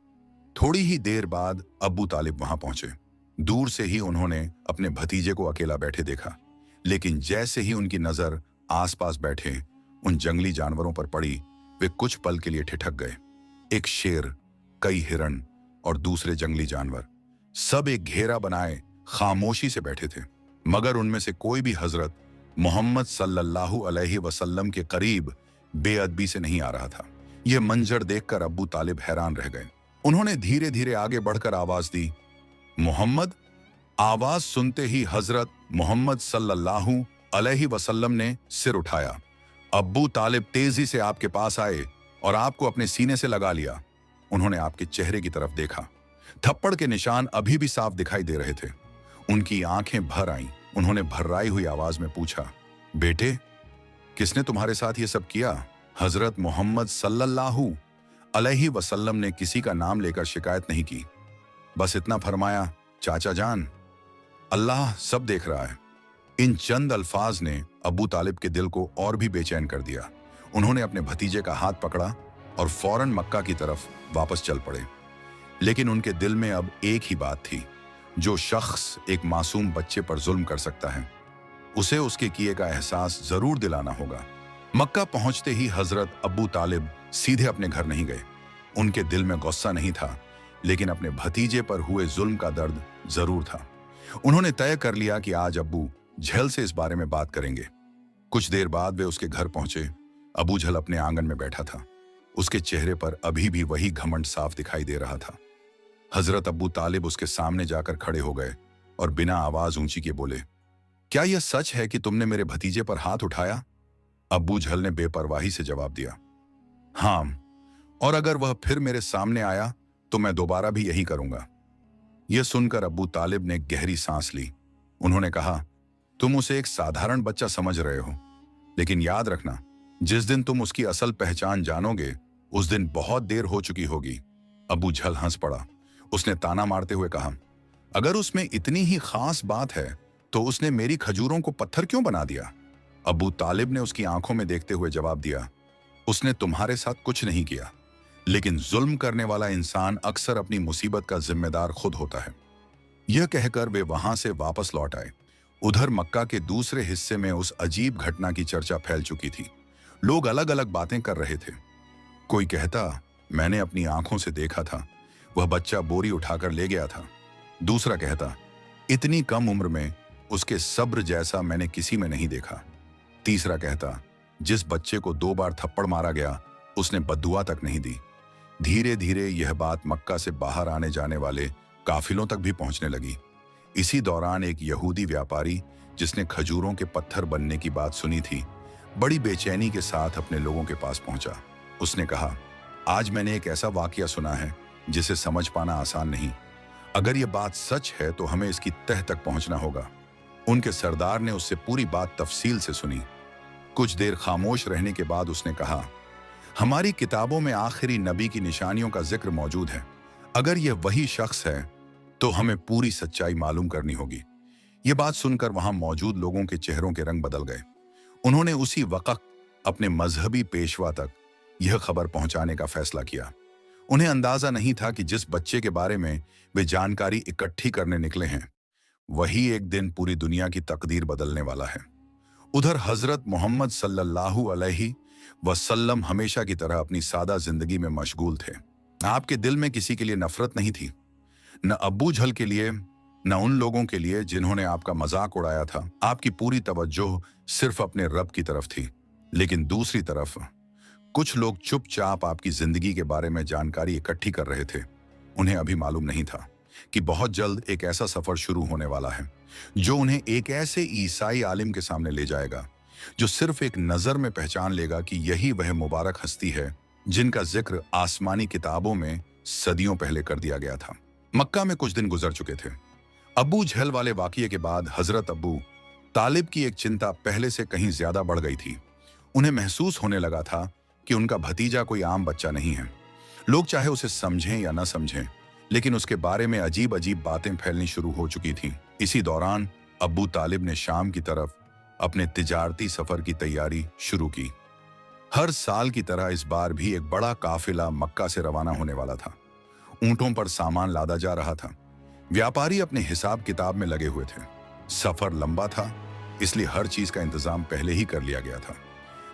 थोड़ी ही देर बाद अबू तालिब वहां पहुंचे। दूर से ही उन्होंने अपने भतीजे को अकेला बैठे देखा, लेकिन जैसे ही उनकी नजर आसपास बैठे उन जंगली जानवरों पर पड़ी, वे कुछ पल के लिए ठिठक गए। एक शेर, कई हिरण और दूसरे जंगली जानवर सब एक घेरा बनाए खामोशी से बैठे थे, मगर उनमें से कोई भी हजरत मोहम्मद सल्लल्लाहु अलैहि वसल्लम के करीब बेअदबी से नहीं आ रहा था। यह मंजर देखकर अबू तालिब हैरान रह गए। उन्होंने धीरे धीरे आगे बढ़कर आवाज दी, मोहम्मद। आवाज सुनते ही हजरत मोहम्मद सल्लल्लाहु अलैहि वसल्लम ने सिर उठाया। अब्बू तालिब तेजी से आपके पास आए और आपको अपने सीने से लगा लिया। उन्होंने आपके चेहरे की तरफ देखा। थप्पड़ के निशान अभी भी साफ दिखाई दे रहे थे। उनकी आंखें भर आईं। उन्होंने भर्राई हुई आवाज में पूछा, बेटे, किसने तुम्हारे साथ ये सब किया? हजरत मोहम्मद सल्लल्लाहु अलैहि वसल्लम ने किसी का नाम लेकर शिकायत नहीं की, बस इतना फरमाया, चाचा जान, अल्लाह सब देख रहा है। इन चंद अल्फाज ने अबू तालिब के दिल को और भी बेचैन कर दिया। उन्होंने अपने भतीजे का हाथ पकड़ा और फौरन मक्का की तरफ वापस चल पड़े। लेकिन उनके दिल में अब एक ही बात थी, जो शख्स एक मासूम बच्चे पर जुल्म कर सकता है, उसे उसके किए का एहसास जरूर दिलाना होगा। मक्का पहुंचते ही हजरत अबू तालिब सीधे अपने घर नहीं गए। उनके दिल में गुस्सा नहीं था, लेकिन अपने भतीजे पर हुए जुल्म का दर्द जरूर था। उन्होंने तय कर लिया कि आज अबू झल से इस बारे में बात करेंगे। कुछ देर बाद वे उसके घर पहुंचे। अबू झल अपने आंगन में बैठा था। उसके चेहरे पर अभी भी वही घमंड साफ दिखाई दे रहा था। हजरत अबू तालिब उसके सामने जाकर खड़े हो गए और बिना आवाज ऊंची किए बोले, क्या यह सच है कि तुमने मेरे भतीजे पर हाथ उठाया? अबू झल ने बेपरवाही से जवाब दिया, हाँ, और अगर वह फिर मेरे सामने आया तो मैं दोबारा भी यही करूंगा। यह सुनकर अबू तालिब ने गहरी सांस ली। उन्होंने कहा, तुम उसे एक साधारण बच्चा समझ रहे हो, लेकिन याद रखना, जिस दिन तुम उसकी असल पहचान जानोगे, उस दिन बहुत देर हो चुकी होगी। अबू झल हंस पड़ा। उसने ताना मारते हुए कहा, अगर उसमें इतनी ही खास बात है तो उसने मेरी खजूरों को पत्थर क्यों बना दिया? अबू तालिब ने उसकी आंखों में देखते हुए जवाब दिया, उसने तुम्हारे साथ कुछ नहीं किया, लेकिन जुल्म करने वाला इंसान अक्सर अपनी मुसीबत का जिम्मेदार खुद होता है। यह कहकर वे वहां से वापस लौट आए। उधर मक्का के दूसरे हिस्से में उस अजीब घटना की चर्चा फैल चुकी थी। लोग अलग अलग बातें कर रहे थे। कोई कहता, मैंने अपनी आंखों से देखा था, वह बच्चा बोरी उठाकर ले गया था। दूसरा कहता, इतनी कम उम्र में उसके सब्र जैसा मैंने किसी में नहीं देखा। तीसरा कहता, जिस बच्चे को 2 बार थप्पड़ मारा गया, उसने बद्दुआ तक नहीं दी। धीरे धीरे यह बात मक्का से बाहर आने जाने वाले काफिलों तक भी पहुंचने लगी। इसी दौरान एक यहूदी व्यापारी, जिसने खजूरों के पत्थर बनने की बात सुनी थी, बड़ी बेचैनी के साथ अपने लोगों के पास पहुंचा। उसने कहा, आज मैंने एक ऐसा वाकया सुना है जिसे समझ पाना आसान नहीं। अगर यह बात सच है तो हमें इसकी तह तक पहुंचना होगा। उनके सरदार ने उससे पूरी बात तफसील से सुनी। कुछ देर खामोश रहने के बाद उसने कहा, हमारी किताबों में आखिरी नबी की निशानियों का जिक्र मौजूद है। अगर यह वही शख्स है तो हमें पूरी सच्चाई मालूम करनी होगी। यह बात सुनकर वहां मौजूद लोगों के चेहरों के रंग बदल गए। उन्होंने उसी वक्त अपने मजहबी पेशवा तक यह खबर पहुंचाने का फैसला किया। उन्हें अंदाजा नहीं था कि जिस बच्चे के बारे में वे जानकारी इकट्ठी करने निकले हैं, वही एक दिन पूरी दुनिया की तकदीर बदलने वाला है। उधर हजरत मोहम्मद सल्लल्लाहु अलैहि वसल्लम हमेशा की तरह अपनी सादा जिंदगी में मशगूल थे। आपके दिल में किसी के लिए नफरत नहीं थी, न अब्बू झल के लिए, न उन लोगों के लिए जिन्होंने आपका मजाक उड़ाया था। आपकी पूरी तवज्जो सिर्फ अपने रब की तरफ थी। लेकिन दूसरी तरफ कुछ लोग चुपचाप आपकी जिंदगी के बारे में जानकारी इकट्ठी कर रहे थे। उन्हें अभी मालूम नहीं था कि बहुत जल्द एक ऐसा सफर शुरू होने वाला है जो उन्हें एक ऐसे ईसाई आलिम के सामने ले जाएगा जो सिर्फ एक नजर में पहचान लेगा कि यही वह मुबारक हस्ती है जिनका जिक्र आसमानी किताबों में सदियों पहले कर दिया गया था। मक्का में कुछ दिन गुजर चुके थे। अबू झल वाले वाकये के बाद हजरत अबू तालिब की एक चिंता पहले से कहीं ज्यादा बढ़ गई थी। उन्हें महसूस होने लगा था कि उनका भतीजा कोई आम बच्चा नहीं है। लोग चाहे उसे समझें या न समझें, लेकिन उसके बारे में अजीब अजीब बातें फैलनी शुरू हो चुकी थीं। इसी दौरान अब्बू तालिब ने शाम की तरफ अपने तिजारती सफर की तैयारी शुरू की। हर साल की तरह इस बार भी एक बड़ा काफिला मक्का से रवाना होने वाला था। ऊंटों पर सामान लादा जा रहा था। व्यापारी अपने हिसाब किताब में लगे हुए थे। सफर लंबा था, इसलिए हर चीज का इंतजाम पहले ही कर लिया गया था।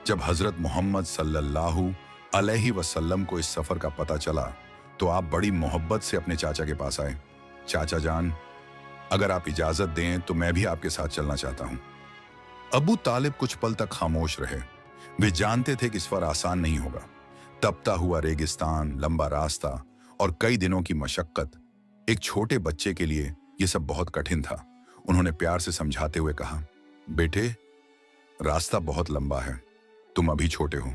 जब हजरत मोहम्मद सल्लल्लाहु अलैहि वसल्लम को इस सफर का पता चला, तो आप बड़ी मोहब्बत से अपने चाचा के पास आए। चाचा जान, अगर आप इजाजत दें तो मैं भी आपके साथ चलना चाहता हूं। अबू तालिब कुछ पल तक खामोश रहे। वे जानते थे कि सफर आसान नहीं होगा। तपता हुआ रेगिस्तान, लंबा रास्ता और कई दिनों की मशक्कत, एक छोटे बच्चे के लिए यह सब बहुत कठिन था। उन्होंने प्यार से समझाते हुए कहा, बेटे, रास्ता बहुत लंबा है, तुम अभी छोटे हो।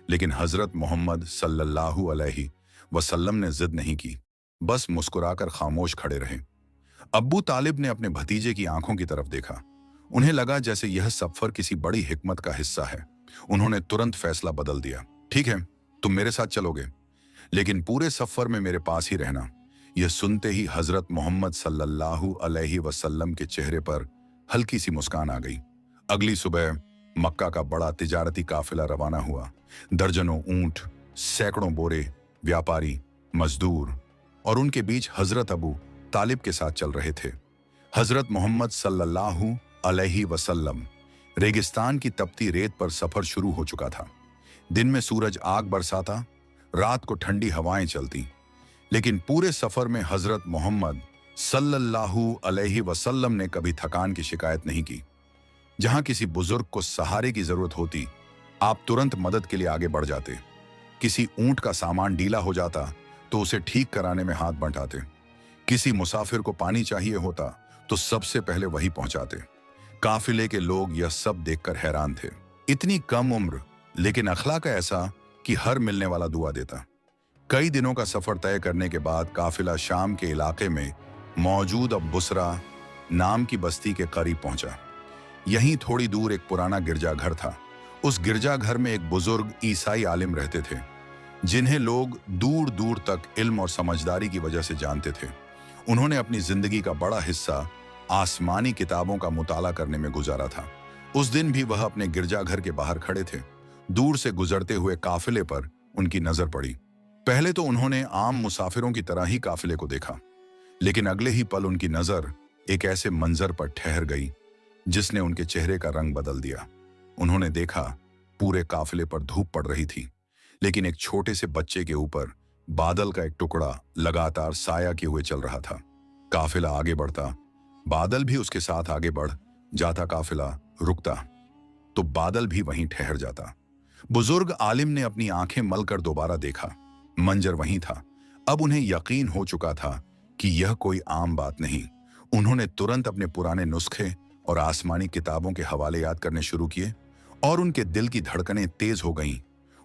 लेकिन हजरत मोहम्मद सल्लल्लाहु अलैहि वसल्लम ने जिद नहीं की, बस मुस्कुराकर खामोश खड़े रहे। अब्बू तालिब ने अपने भतीजे की आंखों की तरफ देखा। उन्हें लगा जैसे यह सफर किसी बड़ी हिकमत का हिस्सा है। उन्होंने तुरंत फैसला बदल दिया। ठीक है, तुम मेरे साथ चलोगे, लेकिन पूरे सफर में मेरे पास ही रहना। यह सुनते ही हजरत मोहम्मद सल्लल्लाहु अलैहि वसल्लम के चेहरे पर हल्की सी मुस्कान आ गई। अगली सुबह मक्का का बड़ा तिजारती काफिला रवाना हुआ। दर्जनों ऊंट, सैकड़ों बोरे, व्यापारी, मजदूर और उनके बीच हजरत अबू तालिब के साथ चल रहे थे। हजरत मोहम्मद सल्लल्लाहु अलैहि वसल्लम रेगिस्तान की तपती रेत पर सफर शुरू हो चुका था। दिन में सूरज आग बरसाता, रात को ठंडी हवाएं चलती, लेकिन पूरे सफर में हजरत मोहम्मद सल्लल्लाहु अलैहि वसल्लम ने कभी थकान की शिकायत नहीं की। जहां किसी बुजुर्ग को सहारे की जरूरत होती, आप तुरंत मदद के लिए आगे बढ़ जाते। किसी ऊंट का सामान ढीला हो जाता तो उसे ठीक कराने में हाथ बंटाते। किसी मुसाफिर को पानी चाहिए होता तो सबसे पहले वही पहुंचाते। काफिले के लोग यह सब देखकर हैरान थे। इतनी कम उम्र, लेकिन अखलाक ऐसा कि हर मिलने वाला दुआ देता। कई दिनों का सफर तय करने के बाद काफिला शाम के इलाके में मौजूद अब बुसरा नाम की बस्ती के करीब पहुंचा। यहीं थोड़ी दूर एक पुराना गिरजाघर था। उस गिरजाघर में एक बुजुर्ग ईसाई आलिम रहते थे, जिन्हें लोग दूर दूर तक इल्म और समझदारी की वजह से जानते थे। उन्होंने अपनी जिंदगी का बड़ा हिस्सा आसमानी किताबों का मुताला करने में गुजारा था। उस दिन भी वह अपने गिरजाघर के बाहर खड़े थे। दूर से गुजरते हुए काफिले पर उनकी नजर पड़ी। पहले तो उन्होंने आम मुसाफिरों की तरह ही काफिले को देखा, लेकिन अगले ही पल उनकी नजर एक ऐसे मंजर पर ठहर गई जिसने उनके चेहरे का रंग बदल दिया। उन्होंने देखा, पूरे काफिले पर धूप पड़ रही थी, लेकिन एक छोटे से बच्चे के ऊपर बादल का एक टुकड़ा लगातार साया किए हुए चल रहा था। काफिला आगे बढ़ता, बादल भी उसके साथ आगे बढ़ जाता। काफिला रुकता तो बादल भी वहीं ठहर जाता। बुजुर्ग आलिम ने अपनी आंखें मलकर दोबारा देखा। मंजर वहीं था। अब उन्हें यकीन हो चुका था कि यह कोई आम बात नहीं। उन्होंने तुरंत अपने पुराने नुस्खे और आसमानी किताबों के हवाले याद करने शुरू किए और उनके दिल की धड़कनें तेज हो गईं।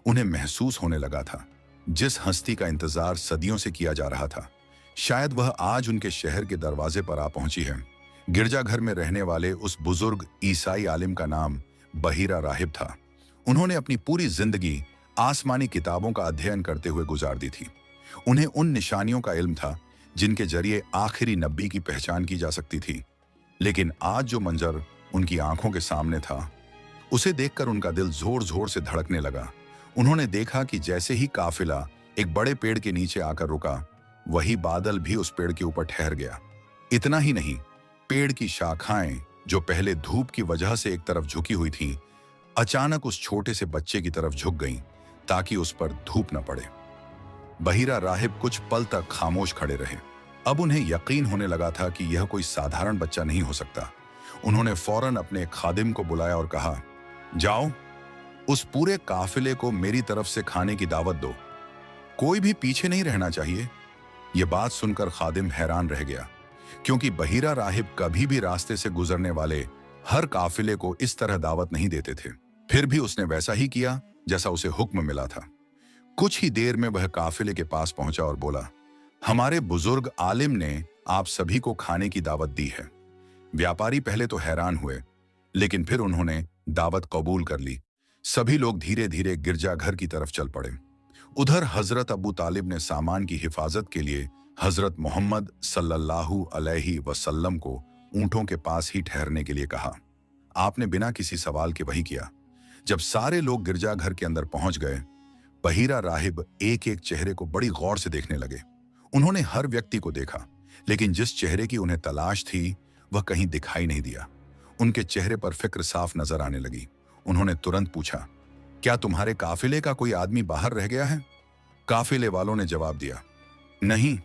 उन्हें महसूस होने लगा था जिस हस्ती का इंतजार सदियों से किया जा रहा था, शायद वह आज उनके शहर के दरवाजे पर आ पहुंची है। गिरजाघर में रहने वाले उस बुजुर्ग ईसाई आलिम का नाम बहीरा राहिब था। उन्होंने अपनी पूरी जिंदगी आसमानी किताबों का अध्ययन करते हुए गुजार दी थी। उन्हें उन निशानियों का इल्म था जिनके जरिए आखिरी नबी की पहचान की जा सकती थी। लेकिन आज जो मंजर उनकी आंखों के सामने था, उसे देखकर उनका दिल जोर जोर से धड़कने लगा। उन्होंने देखा कि जैसे ही काफिला एक बड़े पेड़ के नीचे आकर रुका, वही बादल भी उस पेड़ के ऊपर ठहर गया। इतना ही नहीं, पेड़ की शाखाएं जो पहले धूप की वजह से एक तरफ झुकी हुई थीं, अचानक उस छोटे से बच्चे की तरफ झुक गईं ताकि उस पर धूप न पड़े। बहीरा राहिब कुछ पल तक खामोश खड़े रहे। अब उन्हें यकीन होने लगा था कि यह कोई साधारण बच्चा नहीं हो सकता। उन्होंने फौरन अपने खादिम को बुलाया और कहा, जाओ, उस पूरे काफिले को मेरी तरफ से खाने की दावत दो। कोई भी पीछे नहीं रहना चाहिए। यह बात सुनकर खादिम हैरान रह गया, क्योंकि बहीरा राहिब कभी भी रास्ते से गुजरने वाले हर काफिले को इस तरह दावत नहीं देते थे। फिर भी उसने वैसा ही किया जैसा उसे हुक्म मिला था। कुछ ही देर में वह काफिले के पास पहुंचा और बोला, हमारे बुजुर्ग आलिम ने आप सभी को खाने की दावत दी है। व्यापारी पहले तो हैरान हुए, लेकिन फिर उन्होंने दावत कबूल कर ली। सभी लोग धीरे धीरे गिरजाघर की तरफ चल पड़े। उधर हजरत अबू तालिब ने सामान की हिफाजत के लिए हजरत मोहम्मद सल्लल्लाहु अलैहि वसल्लम को ऊंटों के पास ही ठहरने के लिए कहा। आपने बिना किसी सवाल के वही किया। जब सारे लोग गिरजाघर के अंदर पहुंच गए, बहीरा राहिब एक एक चेहरे को बड़ी गौर से देखने लगे। उन्होंने हर व्यक्ति को देखा, लेकिन जिस चेहरे की उन्हें तलाश थी वह कहीं दिखाई नहीं दिया। उनके चेहरे पर फिक्र साफ नजर आने लगी। उन्होंने तुरंत पूछा, क्या तुम्हारे काफिले का कोई आदमी बाहर रह गया है? काफिले वालों ने जवाब दिया, नहीं,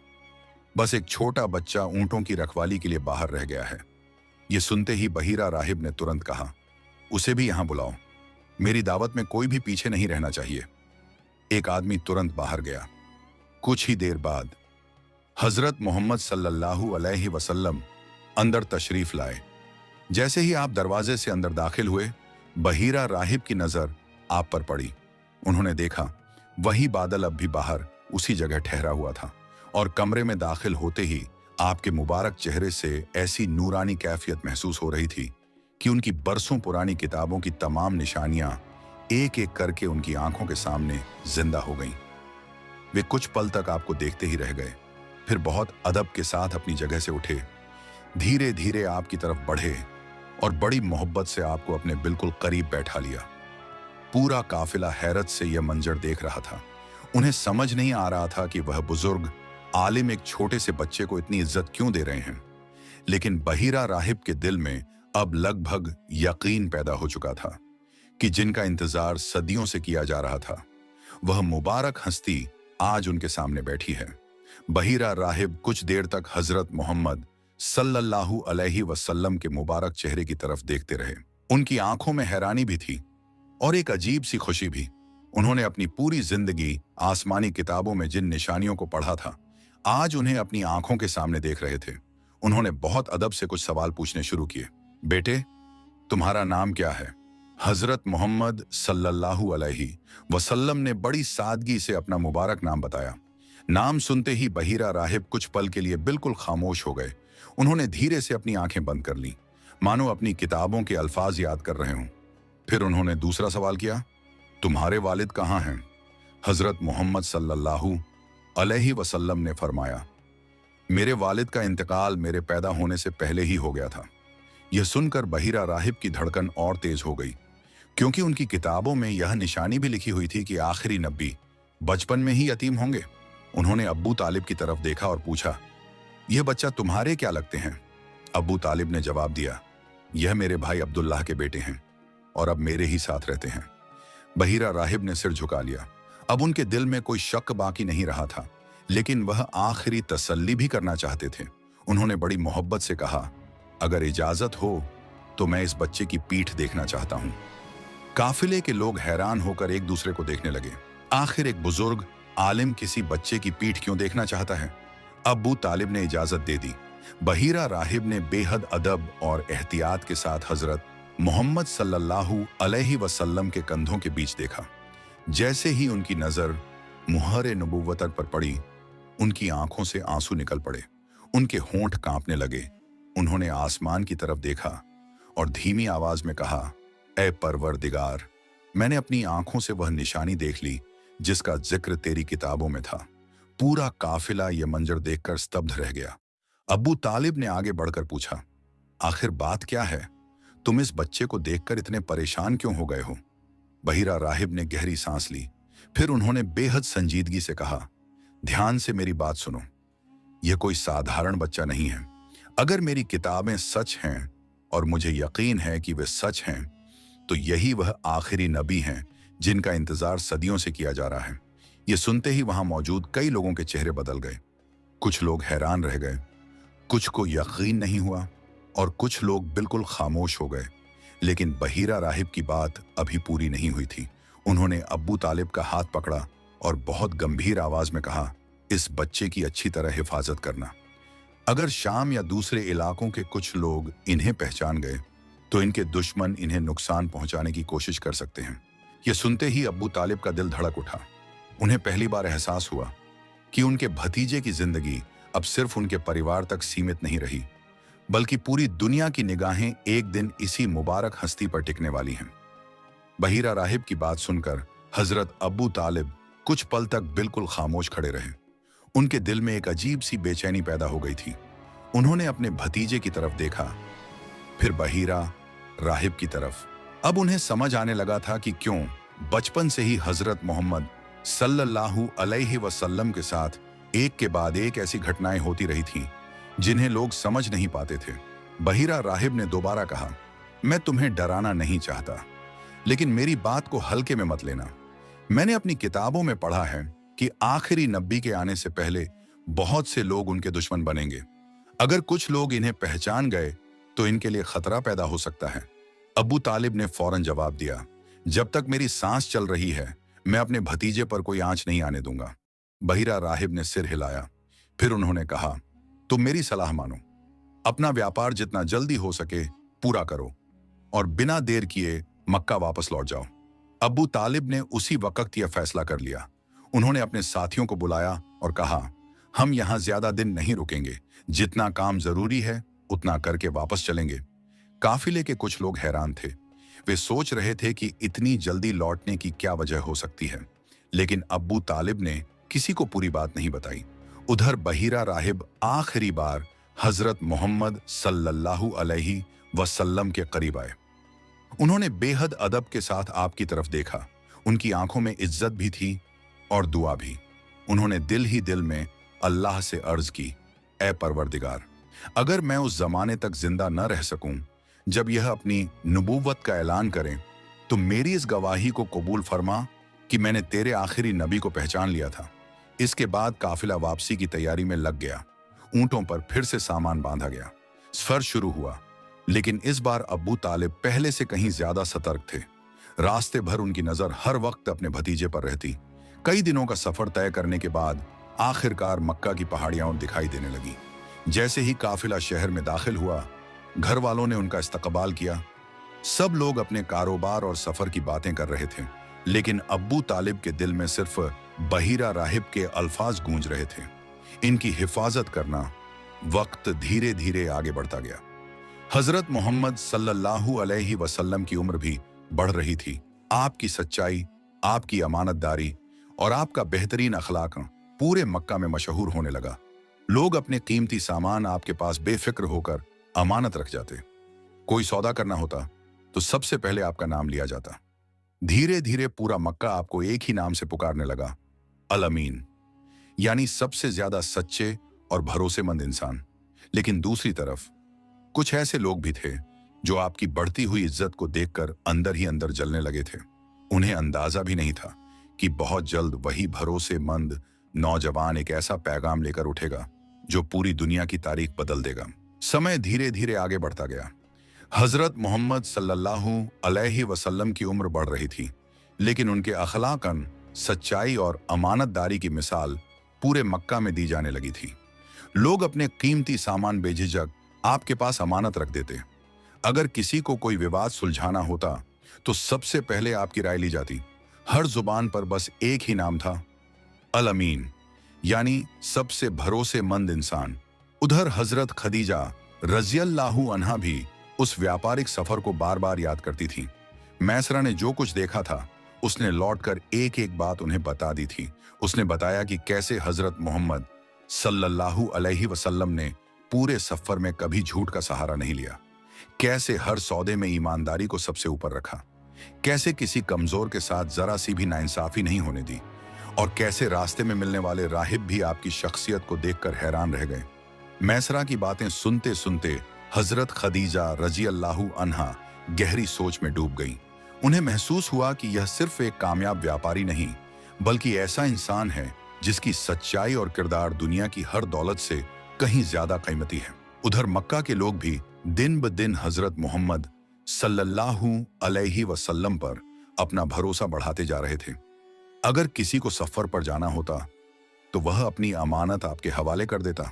बस एक छोटा बच्चा ऊंटों की रखवाली के लिए बाहर रह गया है। ये सुनते ही बहीरा राहिब ने तुरंत कहा, उसे भी यहां बुलाओ, मेरी दावत में कोई भी पीछे नहीं रहना चाहिए। एक आदमी तुरंत बाहर गया। कुछ ही देर बाद हजरत मोहम्मद सल्लल्लाहु अलैहि वसल्लम अंदर तशरीफ लाए। जैसे ही आप दरवाजे से अंदर दाखिल हुए, बहीरा राहिब की नजर आप पर पड़ी। उन्होंने देखा वही बादल अब भी बाहर उसी जगह ठहरा हुआ था, और कमरे में दाखिल होते ही आपके मुबारक चेहरे से ऐसी नूरानी कैफियत महसूस हो रही थी कि उनकी बरसों पुरानी किताबों की तमाम निशानियां एक एक करके उनकी आंखों के सामने जिंदा हो गईं। वे कुछ पल तक आपको देखते ही रह गए, फिर बहुत अदब के साथ अपनी जगह से उठे, धीरे धीरे आपकी तरफ बढ़े और बड़ी मोहब्बत से आपको अपने बिल्कुल करीब बैठा लिया। पूरा काफिला हैरत से यह मंजर देख रहा था। उन्हें समझ नहीं आ रहा था कि वह बुजुर्ग आलिम एक छोटे से बच्चे को इतनी इज्जत क्यों दे रहे हैं, लेकिन बहीरा राहिब के दिल में अब लगभग यकीन पैदा हो चुका था कि जिनका इंतजार सदियों से किया जा रहा था, वह मुबारक हस्ती आज उनके सामने बैठी है। बहीरा राहिब कुछ देर तक हजरत मोहम्मद सल्लल्लाहु अलैहि वसल्लम के मुबारक चेहरे की तरफ देखते रहे। उनकी आंखों में हैरानी भी थी और एक अजीब सी खुशी भी। उन्होंने अपनी पूरी जिंदगी आसमानी किताबों में जिन निशानियों को पढ़ा था, आज उन्हें अपनी आंखों के सामने देख रहे थे। उन्होंने बहुत अदब से कुछ सवाल पूछने शुरू किए। बेटे, तुम्हारा नाम क्या है? हजरत मोहम्मद सल्लल्लाहु अलैहि वसल्लम ने बड़ी सादगी से अपना मुबारक नाम बताया। नाम सुनते ही बहीरा राहिब कुछ पल के लिए बिल्कुल खामोश हो गए। उन्होंने धीरे से अपनी आंखें बंद कर लीं, मानो अपनी किताबों के अल्फाज याद कर रहे हों। फिर उन्होंने दूसरा सवाल किया, तुम्हारे वालिद कहाँ हैं? हजरत मोहम्मद सल्लल्लाहु अलैहि वसल्लम ने फरमाया, मेरे वालिद का इंतकाल मेरे पैदा होने से पहले ही हो गया था। यह सुनकर बहीरा राहिब की धड़कन और तेज हो गई, क्योंकि उनकी किताबों में यह निशानी भी लिखी हुई थी कि आखिरी नबी बचपन में ही यतीम होंगे। उन्होंने अब्बू तालिब की तरफ देखा और पूछा, यह बच्चा तुम्हारे क्या लगते हैं? अब्बू तालिब ने जवाब दिया, यह मेरे भाई अब्दुल्लाह के बेटे हैं और अब मेरे ही साथ रहते हैं। बहीरा राहिब ने सिर झुका लिया। अब उनके दिल में कोई शक बाकी नहीं रहा था, लेकिन वह आखिरी तसल्ली भी करना चाहते थे। उन्होंने बड़ी मोहब्बत से कहा, अगर इजाजत हो तो मैं इस बच्चे की पीठ देखना चाहता हूं। काफिले के लोग हैरान होकर एक दूसरे को देखने लगे। आखिर एक बुजुर्ग आलिम किसी बच्चे की पीठ क्यों देखना चाहता है? अब्बू तालिब ने इजाजत दे दी। बहीरा राहिब ने बेहद अदब और एहतियात के साथ हजरत मोहम्मद सल्लल्लाहु अलैहि वसल्लम के कंधों के बीच देखा। जैसे ही उनकी नजर मुहर नबुव्वत पर पड़ी, उनकी आंखों से आंसू निकल पड़े, उनके होंठ कांपने लगे। उन्होंने आसमान की तरफ देखा और धीमी आवाज में कहा, ऐ परवरदिगार, मैंने अपनी आंखों से वह निशानी देख ली जिसका जिक्र तेरी किताबों में था। पूरा काफिला यह मंजर देखकर स्तब्ध रह गया। अब्बू तालिब ने आगे बढ़कर पूछा, आखिर बात क्या है? तुम इस बच्चे को देखकर इतने परेशान क्यों हो गए हो? बहीरा राहिब ने गहरी सांस ली। फिर उन्होंने बेहद संजीदगी से कहा, ध्यान से मेरी बात सुनो, यह कोई साधारण बच्चा नहीं है। अगर मेरी किताबें सच हैं और मुझे यकीन है कि वे सच हैं, तो यही वह आखिरी नबी हैं जिनका इंतजार सदियों से किया जा रहा है। यह सुनते ही वहां मौजूद कई लोगों के चेहरे बदल गए। कुछ लोग हैरान रह गए, कुछ को यकीन नहीं हुआ और कुछ लोग बिल्कुल खामोश हो गए। लेकिन बहीरा राहिब की बात अभी पूरी नहीं हुई थी। उन्होंने अब्बू तालिब का हाथ पकड़ा और बहुत गंभीर आवाज में कहा, इस बच्चे की अच्छी तरह हिफाजत करना। अगर शाम या दूसरे इलाकों के कुछ लोग इन्हें पहचान गए तो इनके दुश्मन इन्हें नुकसान पहुंचाने की कोशिश कर सकते हैं। यह सुनते ही अब्बू तालिब का दिल धड़क उठा। उन्हें पहली बार एहसास हुआ कि उनके भतीजे की जिंदगी अब सिर्फ उनके परिवार तक सीमित नहीं रही, बल्कि पूरी दुनिया की निगाहें एक दिन इसी मुबारक हस्ती पर टिकने वाली हैं। बहीरा राहिब की बात सुनकर हजरत अबू तालिब कुछ पल तक बिल्कुल खामोश खड़े रहे। उनके दिल में एक अजीब सी बेचैनी पैदा हो गई थी। उन्होंने अपने भतीजे की तरफ देखा, फिर बहीरा राहिब की तरफ। अब उन्हें समझ आने लगा था कि क्यों बचपन से ही हजरत मोहम्मद सल्लल्लाहु अलैहि वसल्लम के साथ एक के बाद एक ऐसी घटनाएं होती रही थीं जिन्हें लोग समझ नहीं पाते थे। बहीरा राहिब ने दोबारा कहा, मैं तुम्हें डराना नहीं चाहता, लेकिन मेरी बात को हल्के में मत लेना। मैंने अपनी किताबों में पढ़ा है कि आखिरी नबी के आने से पहले बहुत से लोग उनके दुश्मन बनेंगे। अगर कुछ लोग इन्हें पहचान गए तो इनके लिए खतरा पैदा हो सकता है। अबू तालिब ने फौरन जवाब दिया, जब तक मेरी सांस चल रही है मैं अपने भतीजे पर कोई आंच नहीं आने दूंगा। बहीरा राहिब ने सिर हिलाया, फिर उन्होंने कहा, तुम मेरी सलाह मानो, अपना व्यापार जितना जल्दी हो सके पूरा करो और बिना देर किए मक्का वापस लौट जाओ। अबू तालिब ने उसी वक्त यह फैसला कर लिया। उन्होंने अपने साथियों को बुलाया और कहा, हम यहां ज्यादा दिन नहीं रुकेंगे, जितना काम जरूरी है उतना करके वापस चलेंगे। काफिले के कुछ लोग हैरान थे। वे सोच रहे थे कि इतनी जल्दी लौटने की क्या वजह हो सकती है, लेकिन अब्बू तालिब ने किसी को पूरी बात नहीं बताई। उधर बहीरा राहिब आखिरी बार हजरत मोहम्मद सल्लल्लाहु अलैहि वसल्लम के करीब आए। उन्होंने बेहद अदब के साथ आपकी तरफ देखा। उनकी आंखों में इज्जत भी थी और दुआ भी। उन्होंने दिल ही दिल में अल्लाह से अर्ज की, ए परवरदिगार, अगर मैं उस जमाने तक जिंदा न रह सकूं जब यह अपनी नबूवत का ऐलान करें, तो मेरी इस गवाही को कबूल फरमा कि मैंने तेरे आखिरी नबी को पहचान लिया था। इसके बाद काफिला वापसी की तैयारी में लग गया। ऊंटों पर फिर से सामान बांधा गया। सफर शुरू हुआ, लेकिन इस बार अब्बू तालिब पहले से कहीं ज्यादा सतर्क थे। रास्ते भर उनकी नजर हर वक्त अपने भतीजे पर रहती। कई दिनों का सफर तय करने के बाद आखिरकार मक्का की पहाड़ियां दिखाई देने लगी। जैसे ही काफिला शहर में दाखिल हुआ, घर वालों ने उनका इस्तकबाल किया। सब लोग अपने कारोबार और सफर की बातें कर रहे थे, लेकिन अब्बू तालिब के दिल में सिर्फ बहीरा राहिब के अल्फाज गूंज रहे थे, इनकी हिफाजत करना। वक्त धीरे धीरे आगे बढ़ता गया। हजरत मोहम्मद सल्लल्लाहु अलैहि वसल्लम की उम्र भी बढ़ रही थी। आपकी सच्चाई, आपकी अमानतदारी और आपका बेहतरीन अखलाक पूरे मक्का में मशहूर होने लगा। लोग अपने कीमती सामान आपके पास बेफिक्र होकर अमानत रख जाते। कोई सौदा करना होता तो सबसे पहले आपका नाम लिया जाता। धीरे धीरे पूरा मक्का आपको एक ही नाम से पुकारने लगा, अल अमीन, यानी सबसे ज्यादा सच्चे और भरोसेमंद इंसान। लेकिन दूसरी तरफ कुछ ऐसे लोग भी थे जो आपकी बढ़ती हुई इज्जत को देखकर अंदर ही अंदर जलने लगे थे। उन्हें अंदाजा भी नहीं था कि बहुत जल्द वही भरोसेमंद नौजवान एक ऐसा पैगाम लेकर उठेगा जो पूरी दुनिया की तारीख बदल देगा। समय धीरे धीरे आगे बढ़ता गया। हजरत मोहम्मद सल्लल्लाहु अलैहि वसल्लम की उम्र बढ़ रही थी, लेकिन उनके अखलाकन, सच्चाई और अमानतदारी की मिसाल पूरे मक्का में दी जाने लगी थी। लोग अपने कीमती सामान बेझिझक आपके पास अमानत रख देते। अगर किसी को कोई विवाद सुलझाना होता तो सबसे पहले आपकी राय ली जाती। हर जुबान पर बस एक ही नाम था, अल अमीन, यानी सबसे भरोसेमंद इंसान। उधर हजरत खदीजा रज़ियल्लाहु अन्हा भी उस व्यापारिक सफर को बार बार याद करती थी। मैसरा ने जो कुछ देखा था उसने लौटकर एक एक बात उन्हें बता दी थी। उसने बताया कि कैसे हजरत मोहम्मद सल्लल्लाहु अलैहि वसल्लम ने पूरे सफर में कभी झूठ का सहारा नहीं लिया, कैसे हर सौदे में ईमानदारी को सबसे ऊपर रखा, कैसे किसी कमजोर के साथ जरा सी भी नाइंसाफी नहीं होने दी, और कैसे रास्ते में मिलने वाले राहिब भी आपकी शख्सियत को देखकर हैरान रह गए। मैसरा की बातें सुनते सुनते हजरत खदीजा रज़ियल्लाहु अन्हा गहरी सोच में डूब गईं। उन्हें महसूस हुआ कि यह सिर्फ एक कामयाब व्यापारी नहीं, बल्कि ऐसा इंसान है जिसकी सच्चाई और किरदार दुनिया की हर दौलत से कहीं ज्यादा कीमती है। उधर मक्का के लोग भी दिन ब दिन हजरत मोहम्मद सल्लल्लाहु अलैहि वसल्लम पर अपना भरोसा बढ़ाते जा रहे थे। अगर किसी को सफर पर जाना होता तो वह अपनी अमानत आपके हवाले कर देता।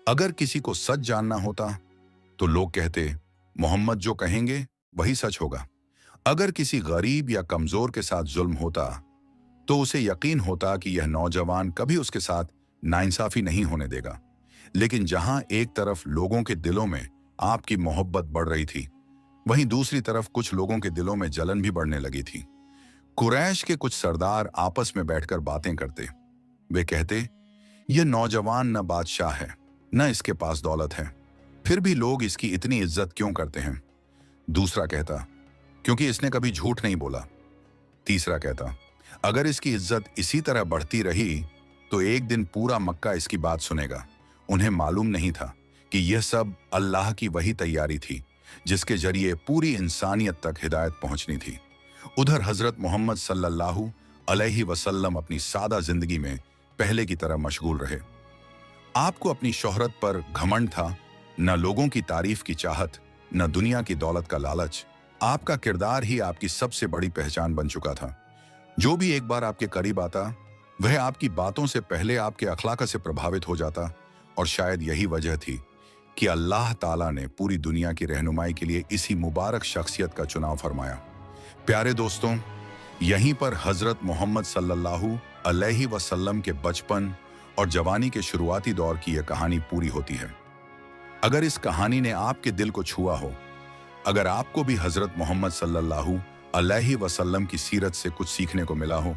अगर किसी को सच जानना होता तो लोग कहते, मोहम्मद जो कहेंगे वही सच होगा। अगर किसी गरीब या कमजोर के साथ जुल्म होता तो उसे यकीन होता कि यह नौजवान कभी उसके साथ नाइंसाफी नहीं होने देगा। लेकिन जहां एक तरफ लोगों के दिलों में आपकी मोहब्बत बढ़ रही थी, वहीं दूसरी तरफ कुछ लोगों के दिलों में जलन भी बढ़ने लगी थी। कुरैश के कुछ सरदार आपस में बैठकर बातें करते। वे कहते, ये नौजवान न बादशाह है, न इसके पास दौलत है, फिर भी लोग इसकी इतनी इज्जत क्यों करते हैं? दूसरा कहता, क्योंकि इसने कभी झूठ नहीं बोला। तीसरा कहता, अगर इसकी इज्जत इसी तरह बढ़ती रही तो एक दिन पूरा मक्का इसकी बात सुनेगा। उन्हें मालूम नहीं था कि यह सब अल्लाह की वही तैयारी थी जिसके जरिए पूरी इंसानियत तक हिदायत पहुंचनी थी। उधर हजरत मोहम्मद सल्लल्लाहु अलैहि वसल्लम अपनी सादा जिंदगी में पहले की तरह मशगूल रहे। आपको अपनी शोहरत पर घमंड था, न लोगों की तारीफ की चाहत, न दुनिया की दौलत का लालच। आपका किरदार ही आपकी सबसे बड़ी पहचान बन चुका था। जो भी एक बार आपके करीब आता, वह आपकी बातों से पहले आपके अखलाक से प्रभावित हो जाता, और शायद यही वजह थी कि अल्लाह ताला ने पूरी दुनिया की रहनुमाई के लिए इसी मुबारक शख्सियत का चुनाव फरमाया। प्यारे दोस्तों, यहीं पर हजरत मोहम्मद सल्लल्लाहु अलैहि वसल्लम के बचपन और जवानी के शुरुआती दौर की यह कहानी पूरी होती है। अगर इस कहानी ने आपके दिल को छुआ हो, अगर आपको भी हजरत मोहम्मद सल्लल्लाहु अलैहि वसल्लम की सीरत से कुछ सीखने को मिला हो,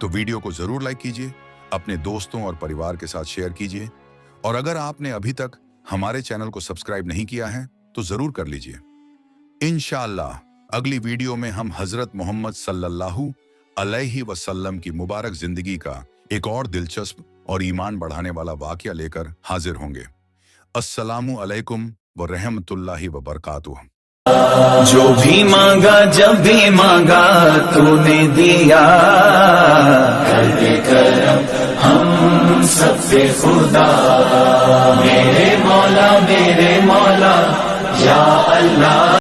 तो वीडियो को जरूर लाइक कीजिए, अपने दोस्तों और परिवार के साथ शेयर कीजिए, और अगर आपने अभी तक हमारे चैनल को सब्सक्राइब नहीं किया है तो जरूर कर लीजिए। इंशाअल्लाह अगली वीडियो में हम हजरत मोहम्मद सल्लल्लाहु अलैहि वसल्लम की मुबारक जिंदगी का एक और दिलचस्प और ईमान बढ़ाने वाला वाकया लेकर हाजिर होंगे। अस्सलामु अलैकुम व रहमतुल्लाहि व बरकातुहू। जो भी मांगा जब भी मांगा तूने दिया, कर दे करम हम सब पे खुदा। मेरे मौला या अल्लाह।